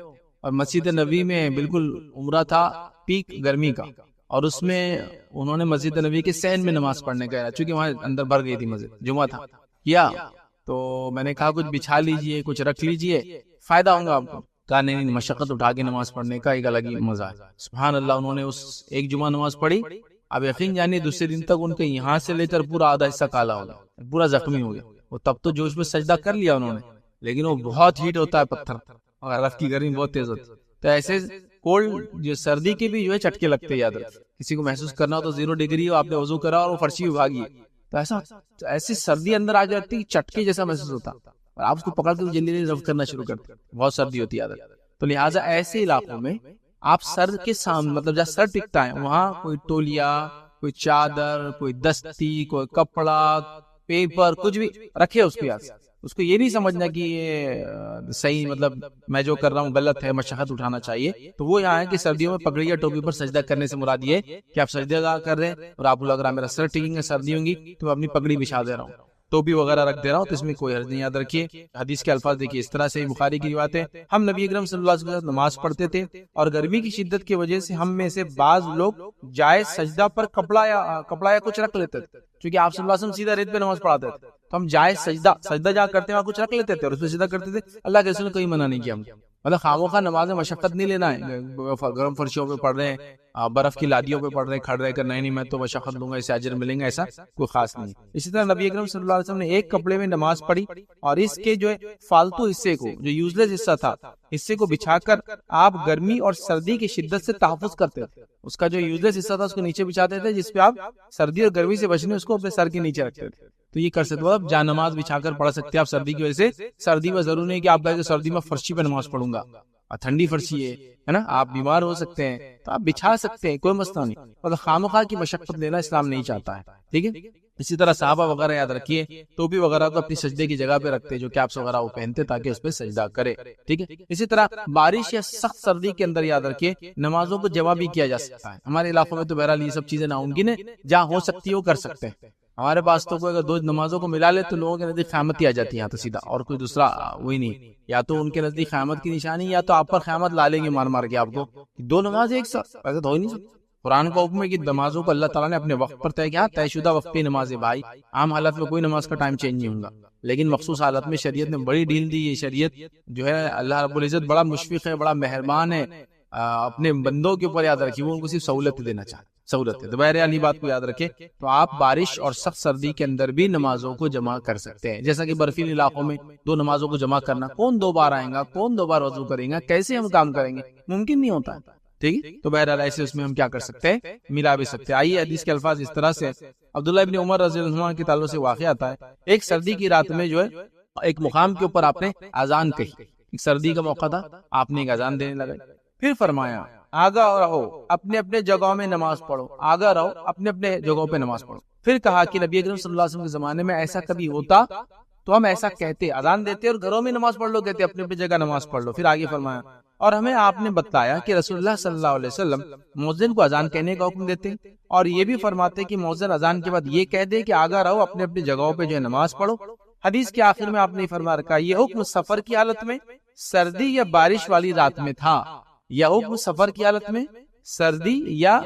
اور مسجد نبی میں بالکل عمرہ تھا پیک گرمی کا, اور اس میں انہوں نے مسجد نبی کے صحن میں نماز پڑھنے گیا, چونکہ وہاں اندر بھر گئی تھی مسجد, جمعہ تھا کیا, تو میں نے کہا کچھ بچھا لیجئے, کچھ رکھ لیجئے, فائدہ ہوگا آپ کو. کہا نہیں, مشقت اٹھا کے نماز پڑھنے کا ایک الگ ہی مزہ ہے. سبحان اللہ, انہوں نے اس ایک جمعہ نماز پڑھی, اب یقین جانیے دوسرے دن تک ان کے یہاں سے لے کر پورا آدھا حصہ کالا ہو گیا, پورا زخمی ہو گیا. وہ تب تو جوش میں سجدہ کر لیا انہوں نے, لیکن وہ بہت ہیٹ ہوتا ہے پتھر, اور عرف کی گرمی بہت تیز ہوتی ہے. تو ایسے کولڈ جو سردی کے بھی جو ہے چٹکے لگتے ہیں. یاد رکھ, کسی کو محسوس کرنا ہو تو 0 ڈگری ہو, آپ نے وضو کرا اور وہ فرشی بھی بھاگی, تو ایسی سردی اندر آ جاتی چٹکے جیسا محسوس ہوتا, اور آپ اس کو پکڑ کے جلدی جلدی رف کرنا شروع کرتے, بہت سردی ہوتی ہے. یاد رکھ, تو لہٰذا ایسے علاقوں میں آپ سر کے سامنے, مطلب جہاں سر ٹکتا ہے وہاں کوئی تولیہ, کوئی چادر, کوئی دستی, کوئی کپڑا, پیپر, کچھ بھی رکھے اس کے ہاتھ. اس کو یہ نہیں سمجھنا کہ یہ صحیح, مطلب میں جو کر رہا ہوں غلط ہے, مشقت اٹھانا چاہیے. تو وہ یہاں ہے کہ سردیوں میں پگڑی یا ٹوپی پر سجدہ کرنے سے مراد یہ کہ آپ سجدہ کر رہے ہیں اور آپ لگ رہا میرا سر ٹکیں گے, سردی ہوں گی تو میں اپنی پگڑی بچھا دے رہا ہوں, ٹوپی وغیرہ رکھ دے رہا ہوں, تو اس میں کوئی حرج نہیں. یاد رکھیے حدیث کے الفاظ دیکھیے اس طرح سے, بخاری کی روایت ہے, ہم نبی اکرم صلی اللہ علیہ وسلم نماز پڑھتے تھے اور گرمی کی شدت کی وجہ سے ہم میں سے بعض لوگ جائز سجدہ پر کپڑا یا کچھ رکھ لیتے تھے, کیونکہ آپ صلی اللہ علیہ وسلم سیدھا ریت پہ نماز پڑھاتے تھے, تو ہم جائز سجدہ جہاں کرتے ہیں وہاں کچھ رکھ لیتے تھے اور اس پہ سجدہ کرتے تھے. اللہ کے رسول نے کوئی منع نہیں کیا. مطلب خاموخواہ نماز میں مشقت نہیں لینا ہے, گرم فرشیوں پہ پڑھ رہے ہیں, برف کی لادیوں پہ پڑھ رہے ہیں, کھڑ رہے کر نہیں میں تو مشقت لوں گا, اسے اجر ملیں گا, ایسا کوئی خاص نہیں. اسی طرح نبی اکرم صلی اللہ علیہ وسلم نے ایک کپڑے میں نماز پڑھی اور اس کے جو فالتو حصے کو, جو یوزلیس حصہ تھا, حصے کو بچھا کر آپ گرمی اور سردی کی شدت سے تحفظ کرتے تھے. اس کا جو یوزلیس حصہ تھا اس کو نیچے بچھاتے تھے, جس پہ آپ سردی اور گرمی سے بچنے اس کو اپنے سر کے نیچے رکھتے تھے. تو یہ کر سکتے ہو, آپ جا نماز بچھا کر پڑھ سکتے ہیں آپ سردی کی وجہ سے. سردی میں ضرور نہیں کہ آپ کہیں سردی میں فرشی پہ نماز پڑھوں گا, ٹھنڈی فرشی ہے نا, آپ بیمار ہو سکتے ہیں تو آپ بچھا سکتے ہیں, کوئی مسئلہ نہیں. مطلب خامخواہ کی مشقت لینا اسلام نہیں چاہتا ہے. ٹھیک ہے, اسی طرح صحابہ وغیرہ یاد رکھیے ٹوپی وغیرہ کو اپنی سجدے کی جگہ پہ رکھتے، جو کیپس وغیرہ وہ پہنتے تاکہ اس پہ سجدہ کرے، ٹھیک ہے۔ اسی طرح بارش یا سخت سردی کے اندر یاد رکھیے نمازوں کو جمع بھی کیا جا سکتا ہے۔ ہمارے علاقوں میں تو بہرحال یہ سب چیزیں ناممکن ہے، جہاں ہو سکتی ہے وہ کر سکتے ہیں۔ ہمارے پاس تو کوئی اگر دو نمازوں کو ملا لے تو لوگوں کے نزدیک قیامت ہی آ جاتی ہے یہاں تو سیدھا، اور کوئی دوسرا وہی نہیں، یا تو ان کے نزدیک قیامت کی نشانی یا تو آپ پر قیامت لا لیں گے مار مار کے آپ کو، دو نماز ایک ساتھ ایسا تو ہو ہی نہیں سکتا۔ قرآن کا حکم ہے کہ نمازوں کو اللہ تعالیٰ نے اپنے وقت پر طے کیا، طے شدہ وقت پہ نماز بھائی، عام حالت میں کوئی نماز کا ٹائم چینج نہیں ہوگا، لیکن مخصوص حالت میں شریعت نے بڑی ڈھیل دی۔ یہ شریعت جو ہے اللہ رب العزت بڑا مشفق ہے، بڑا مہربان ہے اپنے بندوں کے اوپر، یاد رکھیے وہ ان کو صرف سہولت دینا چاہتے، سہولت ہے۔ تو بہرحال یہ بات کو یاد رکھے، تو آپ بارش اور سخت سردی کے اندر بھی نمازوں کو جمع کر سکتے ہیں، جیسا کہ برفیلی علاقوں میں دو نمازوں کو جمع کرنا، کون دو بار آئے گا، کون دو بار وضو کرے گا، کیسے ہم کام کریں گے، ممکن نہیں ہوتا ہے، ٹھیک ہے۔ تو بہرحال ایسے اس میں ہم کیا کر سکتے ہیں، ملا بھی سکتے ہیں۔ آئیے حدیث کے الفاظ اس طرح سے، عبداللہ ابن عمر رضی اللہ عنہ کے تعلق سے واقعہ آتا ہے، ایک سردی کی رات میں جو ہے ایک مقام کے اوپر آپ نے اذان کہی، ایک سردی کا موقع تھا، آپ نے ایک اذان دینے لگے، پھر فرمایا آگاہ رہو اپنے اپنے جگہوں میں نماز پڑھو، آگاہ رہو اپنے اپنے جگہوں پہ نماز پڑھو۔ پھر کہا کہ نبی اکرم صلی اللہ علیہ وسلم کے زمانے میں ایسا کبھی ہوتا تو ہم ایسا کہتے، اذان دیتے اور گھروں میں نماز پڑھ لو، کہتے اپنے اپنی جگہ نماز پڑھ لو۔ پھر آگے فرمایا اور ہمیں آپ نے بتایا کہ رسول اللہ صلی اللہ علیہ وسلم مؤذن کو اذان کہنے کا حکم دیتے، اور یہ بھی فرماتے کہ مؤذن اذان کے بعد یہ کہہ دے کہ آگاہ رہو اپنے اپنی جگہوں پہ جو ہے نماز پڑھو۔ حدیث کے آخر میں آپ نے فرما رکھا یہ حکم سفر کی حالت میں، سردی یا بارش والی رات میں تھا، یہ حکم سفر کی حالت میں، سردی یا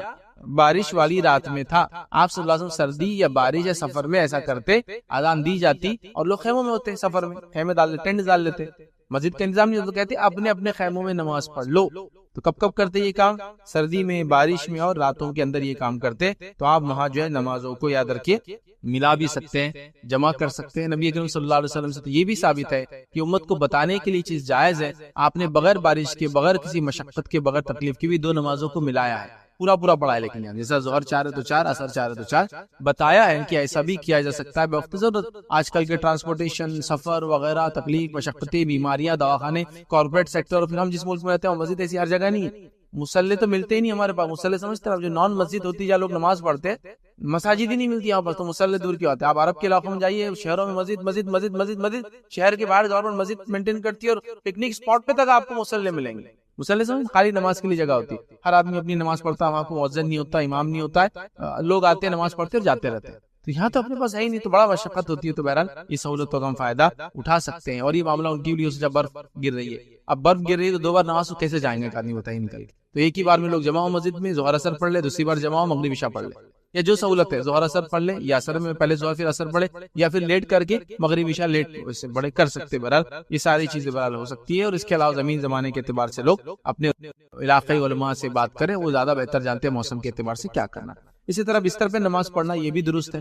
بارش والی رات میں تھا۔ آپ صلی اللہ علیہ وسلم سردی یا بارش یا سفر میں ایسا کرتے، اذان دی جاتی اور لوگ خیموں میں ہوتے، سفر میں خیمے ڈال لیتے، ٹینٹ ڈال لیتے، مسجد کا انتظام نہیں ہوتا، تو کہتے اپنے اپنے خیموں میں نماز پڑھ لو۔ تو کب کب کرتے یہ کام، سردی میں، بارش میں اور راتوں کے اندر یہ کام کرتے۔ تو آپ وہاں جو ہے نمازوں کو یاد رکھیے ملا بھی سکتے ہیں، جمع کر سکتے ہیں۔ نبی اکرم صلی اللہ علیہ وسلم سے تو یہ بھی ثابت ہے کہ امت کو بتانے کے لیے چیز جائز ہے، آپ نے بغیر بارش کے، بغیر کسی مشقت کے، بغیر تکلیف کے بھی دو نمازوں کو ملایا ہے، پورا پورا پڑھا ہے، لیکن جیسا ظہر 4 ہے تو 4، عصر 4 ہے تو 4 بتایا ہے کہ ایسا بھی کیا جا سکتا ہے بوقت ضرورت۔ آج کل کے ٹرانسپورٹیشن، سفر وغیرہ، تکلیف، مشقتیں، بیماریاں، دواخانے، کارپوریٹ سیکٹر، اور پھر ہم جس ملک میں رہتے ہیں مسجد ایسی ہر جگہ نہیں ہے، مسلح تو ملتے ہی نہیں ہمارے پاس، مسلح سمجھتے ہیں جو نان مسجد ہوتی ہے جہاں لوگ نماز پڑھتے ہیں، مساجد ہی نہیں ملتی یہاں پر، تو مسلح دور کی ہوتے ہیں۔ آپ عرب کے علاقوں میں جائیے، شہروں میں مسجد مسجد مسجد مسجد مسجد، شہر کے باہر گورنمنٹ مسجد مینٹین کرتی ہے، اور پکنک اسپاٹ پہ تک آپ کو مسلح ملیں گے۔ مسلح سمجھ خالی نماز کے لیے جگہ ہوتی ہے، ہر آدمی اپنی نماز پڑھتا ہے، وہاں کو مؤذن نہیں ہوتا، امام نہیں ہوتا ہے، لوگ آتے ہیں نماز پڑھتے اور جاتے رہتے ہیں۔ تو یہاں تو اپنے پاس ہے ہی نہیں، تو بڑا مشقت ہوتی ہے۔ تو بہرحال اس سہولتوں کا ہم فائدہ اٹھا سکتے ہیں۔ اور یہ معاملہ ان کی جب برف گر رہی ہے، اب برف گر رہی ہے تو 2 بار نماز کیسے جائیں گے، آدمی بتائیے نکل کے، تو ایک ہی بار میں لوگ جمع ہو مسجد میں، ظہر اثر پڑھ لے، دوسری بار جمع ہو مغرب عشاء پڑھ لے، یا جو سہولت ہے ظہر اثر پڑھ لے، یا اثر میں پہلے ظہر پھر اثر پڑھے، یا پھر لیٹ کر کے مغرب عشاء لیٹ سے بڑے کر سکتے۔ بہرحال یہ ساری چیزیں بہرحال ہو سکتی ہے۔ اور اس کے علاوہ زمین زمانے کے اعتبار سے لوگ اپنے علاقائی علماء سے بات کریں، وہ زیادہ بہتر جانتے ہیں موسم کے اعتبار سے کیا کرنا۔ اسی طرح بستر پہ نماز پڑھنا یہ بھی درست ہے۔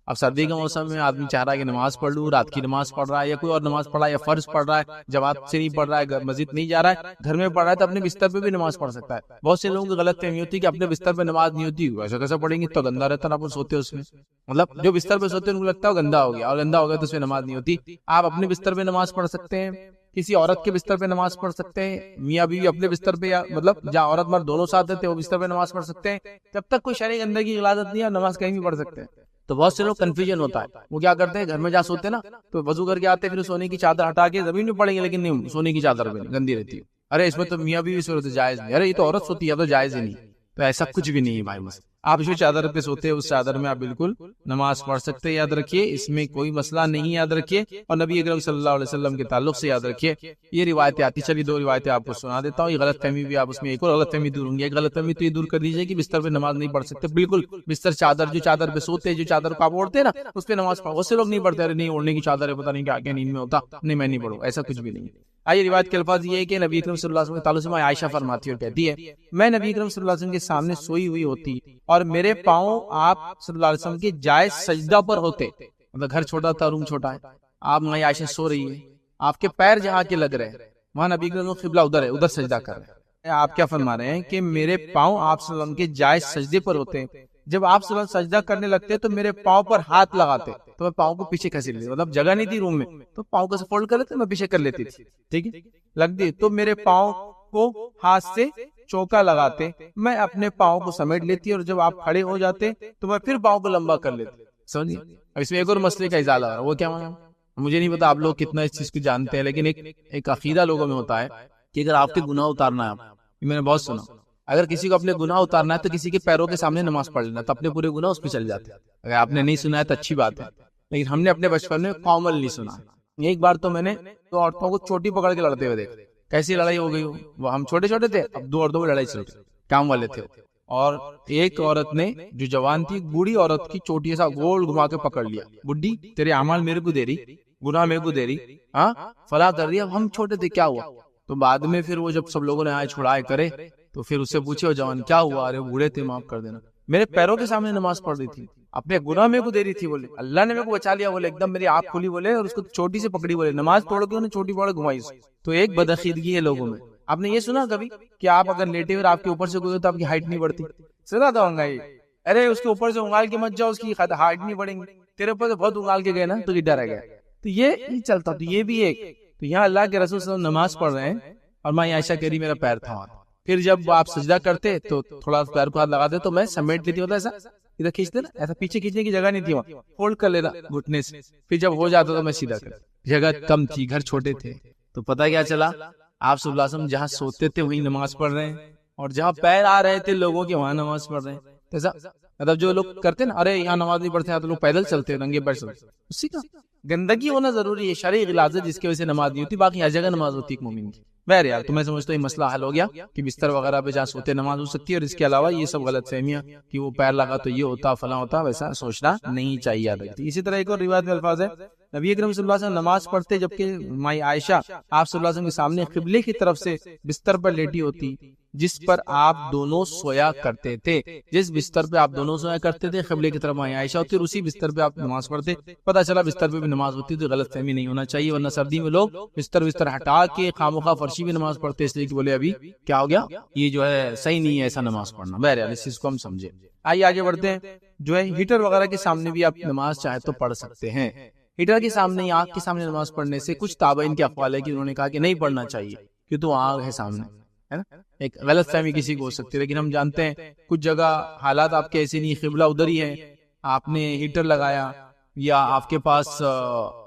اب سردی کے موسم میں آدمی چاہ رہا ہے کہ نماز پڑھ لوں، رات کی نماز پڑھ رہا ہے یا کوئی اور نماز پڑھ رہا ہے، یا فرض پڑھ رہا ہے، جماعت سے نہیں پڑھ رہا ہے، مسجد نہیں جا رہا ہے، گھر میں پڑھ رہا ہے، تو اپنے بستر پہ بھی نماز پڑھ سکتا ہے۔ بہت سے لوگوں کی غلط فہمی ہوتی ہے کہ اپنے بستر پہ نماز نہیں ہوتی، ایسا کیسا پڑھیں گے، تو گندا رہتا ہے، آپ سوتے اس میں، مطلب جو بستر پہ سوتے ہیں ان کو لگتا ہے گندا ہو گیا، اور گندا ہو گیا تو اس میں نماز نہیں ہوتی۔ آپ اپنے بستر پہ نماز پڑھ سکتے ہیں، کسی عورت کے بستر پہ نماز پڑھ سکتے ہیں، میاں بیوی اپنے بستر پہ، یا مطلب جہاں عورت مرد دونوں ساتھ رہتے ہیں وہ بستر پہ نماز پڑھ سکتے ہیں، جب تک کوئی شرعی گندگی کی غلاظت نہیں ہے، اور نماز کہیں بھی پڑھ سکتے ہیں۔ تو بہت سے لوگ کنفیوژن ہوتا ہے، وہ کیا کرتے ہیں، گھر میں جہاں سوتے ہیں نا تو وضو کر کے آتے ہیں، پھر سونے کی چادر ہٹا کے زمین میں پڑیں گے، لیکن نہیں، سونے کی چادر بھی گندی رہتی ہے، ارے اس میں تو میاں بیوی سوتے جائز نہیں، ارے یہ تو عورت سوتی ہے تو جائز ہی نہیں۔ تو ایسا کچھ بھی نہیں ہے بھائی، آپ جو چادر پہ سوتے ہیں اس چادر میں آپ بالکل نماز پڑھ سکتے ہیں، یاد رکھیے اس میں کوئی مسئلہ نہیں، یاد رکھیے۔ اور نبی اکرم صلی اللہ علیہ وسلم کے تعلق سے یاد رکھیے یہ روایتیں آتی، چلیے 2 روایتیں آپ کو سنا دیتا ہوں، یہ غلط فہمی بھی آپ اس میں ایک اور غلط فہمی دور ہوں گی۔ ایک غلط فہمی تو یہ دور کر دیجیے کہ بستر پہ نماز نہیں پڑھ سکتے، بالکل بستر چادر، جو چادر پہ سوتے ہیں، جو چادر کو آپ اوڑھتے ہیں نا اس پہ نماز پڑھو، بہت سے لوگ نہیں پڑھتے، ارے نہیں اوڑھنے کی چادر ہے، پتہ نہیں کیا کیا نیند میں ہوتا، نہیں میں نہیں پڑھوں، ایسا کچھ بھی نہیں ہے۔ آئیے روایت کے الفاظ یہ ہے کہ نبی اکرم صلی اللہ علیہ وسلم کے تعلق سے عائشہ فرماتی ہے اور کہتی ہے میں نبی اکرم صلی اللہ علیہ وسلم کے سامنے سوئی ہوئی ہوتی اور میرے پاؤں آپ صلی اللہ علیہ وسلم کے جائز سجدہ پر ہوتے، مطلب گھر چھوٹا تھا، روم چھوٹا ہے، آپ وہاں عائشہ سو رہی ہے، آپ کے پیر جہاں کے لگ رہے ہیں وہاں نبی اکرم قبلہ ادھر ہے، ادھر سجدہ کر رہے ہیں۔ آپ کیا فرما رہے ہیں کہ میرے پاؤں آپ صلی اللہ علیہ وسلم کے جائز سجدے پر ہوتے ہیں، جب آپ صلی اللہ علیہ وسلم سجدہ کرنے لگتے تو میرے پاؤں پر ہاتھ لگاتے تو میں پاؤں کو پیچھے کھسیٹ لیتی، مطلب جگہ نہیں تھی روم میں تو پاؤں کو فولڈ کر لیتے، میں پیچھے کر لیتی تھی، ٹھیک ہے، لگ دی تو میرے پاؤں کو ہاتھ سے چوکا لگاتے، میں اپنے پاؤں کو سمیٹ لیتی اور جب آپ کھڑے ہو جاتے تو میں پھر پاؤں کو لمبا کر لیتی، سمجھیے. اب اس میں ایک اور مسئلے کا ازالہ ہے, وہ کیا مانا, مجھے نہیں پتا آپ لوگ کتنا اس چیز کو جانتے ہیں, لیکن ایک عقیدہ لوگوں میں ہوتا ہے کہ اگر آپ کے گناہ اتارنا ہے, میں نے بہت سنا, اگر کسی کو اپنے گناہ اتارنا ہے تو کسی کے پیروں کے سامنے نماز پڑھ لینا, تو اپنے پورے گناہ اس پہ چل جاتے ہیں. اگر آپ نے نہیں سنا ہے تو اچھی بات ہے, لیکن ہم نے اپنے بچپن میں کامل نہیں سنا. ایک بار تو میں نے 2 عورتوں کو چوٹی پکڑ کے لڑتے ہوئے دیکھا. کیسی لڑائی ہو گئی, وہ ہم چھوٹے چھوٹے تھے, اب 2 عورتوں میں لڑائی چل رہی, کام والے تھے, اور ایک عورت نے جو جوان تھی, بوڑھی عورت کی چوٹی سا گول گھما کے پکڑ لیا, بڈھی تیرے اعمال میرے کو دے رہی, گناہ میرے کو دے رہی, ہاں فلاں کر رہی. اب ہم چھوٹے تھے, کیا ہوا؟ تو بعد میں پھر وہ جب سب لوگوں نے آئے چھڑائے کرے تو پھر اس سے پوچھے, وہ جوان کیا ہوا؟ ارے بوڑھے تھے, معاف کر دینا, میرے پیروں کے سامنے نماز پڑھ رہی تھی, اپنے گناہ میرے کو دے رہی تھی, بولے اللہ نے میرے کو بچا لیا, بولے ایک دم میری آنکھ کھلی, بولے اور اس کو چوٹی سے پکڑی, بولے نماز توڑ کے انہیں چوٹی پکڑ گھمائی. تو ایک بدعقیدگی ہے لوگوں میں. آپ نے یہ سنا کبھی کہ آپ اگر لیٹے ہوئے آپ کے اوپر سے گزرے تو آپ کی ہائٹ نہیں بڑھتی؟ سنا تھا ہوں گا یہ, ارے اس کے اوپر سے انگال کے مت جاؤ, اس کی ہائٹ نہیں بڑھیں گی, تیرے اوپر سے بہت انگال کے گئے نا تو ڈر گیا. تو یہ چلتا, تو یہ بھی ایک. تو یہاں اللہ کے رسول صلی اللہ علیہ وسلم نماز پڑھ رہے ہیں اور میں عائشہ کہہ رہی میرا پیر تھا, پھر جب آپ سجدہ کرتے تو تھوڑا پیر کو ہاتھ لگاتے تو میں سمیٹ لیتی, ہوتا ایسا ادھر کھینچتے نا, ایسا پیچھے کھینچنے کی جگہ نہیں تھی, وہاں فولڈ کر لینا گھٹنے سے, پھر جب ہو جاتا تو میں سیدھا کر. جگہ کم تھی, گھر چھوٹے تھے, تو پتہ کیا چلا, آپ صلی اللہ علیہ وسلم جہاں سوتے تھے وہیں نماز پڑھ رہے ہیں, اور جہاں پیر آ رہے تھے لوگوں کے وہاں نماز پڑھ رہے ہیں. ایسا مطلب جو لوگ کرتے نا, ارے یہاں نماز نہیں پڑھتے, تو لوگ پیدل چلتے ننگے پیر چلتے, اسی کا گندگی ہونا ضروری ہے, شرعی غلاظت جس کی وجہ سے نماز نہیں ہوتی, باقی ہر جگہ نماز ہوتی ہے مومن کی. بہر یار تو میں سمجھتا ہوں یہ مسئلہ حل ہو گیا کہ بستر وغیرہ پہ جہاں سوتے نماز ہو سکتی ہے, اور اس کے علاوہ یہ سب غلط فہمیاں کہ وہ پیر لگا تو یہ ہوتا فلاں ہوتا, ویسا سوچنا نہیں چاہیے, یاد رکھتی. اسی طرح ایک اور روایت میں الفاظ ہے, نبی اکرم صلی اللہ علیہ وسلم نماز پڑھتے جبکہ مائی عائشہ آپ صلی اللہ علیہ وسلم کے سامنے قبلے کی طرف سے بستر پر لیٹی ہوتی, جس پر آپ دونوں سویا کرتے تھے. جس بستر پہ آپ دونوں سویا کرتے تھے قبلے کی طرف مائی عائشہ ہوتی, اور اسی بستر پہ آپ نماز پڑھتے. پتہ چلا بستر پہ بھی نماز ہوتی تو غلط فہمی نہیں ہونا چاہیے, ورنہ سردی میں لوگ بستر ہٹا کے خامخواہ فرشی بھی نماز پڑھتے, اس لیے کہ بولے ابھی کیا ہو گیا, یہ جو ہے صحیح نہیں ہے ایسا نماز پڑھنا. بہرحال اس چیز کو ہم سمجھے. آئیے آگے بڑھتے ہیں. جو ہے ہیٹر وغیرہ کے سامنے بھی آپ نماز چاہے تو پڑھ سکتے ہیں. ہیٹر کے سامنے یا آگ کے سامنے نماز پڑھنے سے کچھ تابعین کے اقوال ہے کہ انہوں نے کہا کہ نہیں پڑھنا چاہیے کہ تو آگ ہے سامنے, ہے نا. ایک غلط فہمی کسی کو ہو سکتی ہے, لیکن ہم جانتے ہیں کچھ جگہ حالات آپ کے ایسے نہیں, قبلہ ادھر ہی ہے, آپ نے ہیٹر لگایا, یا آپ کے پاس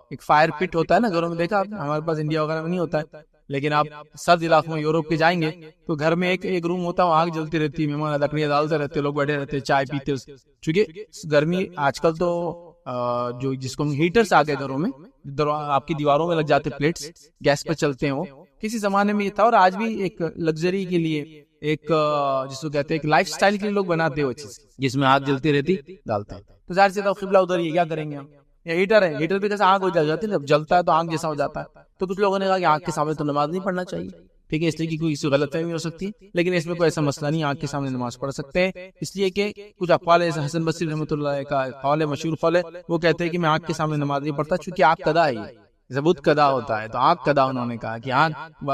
ایک فائر پٹ ہوتا ہے نا گھروں میں, دیکھا آپ, ہمارے پاس انڈیا وغیرہ میں نہیں ہوتا ہے, لیکن آپ سرد علاقوں میں یوروپ کے جائیں گے تو گھر میں ایک روم ہوتا ہے, آگ جلتی رہتی ہے, مہمان لکڑیاں ڈالتے رہتے, لوگ بیٹھے رہتے, چائے پیتے. چونکہ گرمی آج کل تو جو جس کو ہیٹرز آ گئے گھروں میں, آپ کی دیواروں میں لگ جاتے پلیٹس, گیس پہ چلتے ہیں. وہ کسی زمانے میں یہ تھا, اور آج بھی ایک لگژری کے لیے, ایک جس کو کہتے ہیں ایک لائف سٹائل کے لیے لوگ بناتے ہیں وہ چیز, جس میں آگ جلتی رہتی ڈالتے ہیں. تو ظاہر سی بات قبلہ ادھر ہی, کیا کریں گے ہم. یہ ہیٹر ہے, ہیٹر بھی کیسے آگ ہو جاتی ہے, جب جلتا ہے تو آگ جیسا ہو جاتا ہے. تو کچھ لوگوں نے کہا کہ آگ کے سامنے تو نماز نہیں پڑھنا چاہیے, ٹھیک ہے, اس لیے کہ کوئی کسی غلط فہمی ہو سکتی ہے, لیکن اس میں کوئی ایسا مسئلہ نہیں, آگ کے سامنے نماز پڑھ سکتے ہیں. اس لیے کہ کچھ اقوال ہے, حسن بصری رحمۃ اللہ کا قول ہے, مشہور قول ہے, وہ کہتے ہیں کہ میں آگ کے سامنے نماز نہیں پڑھتا, چونکہ آگ قضا ہے, یہ ضبط قضا ہوتا ہے, تو آگ قضا انہوں نے کہا کہ آگ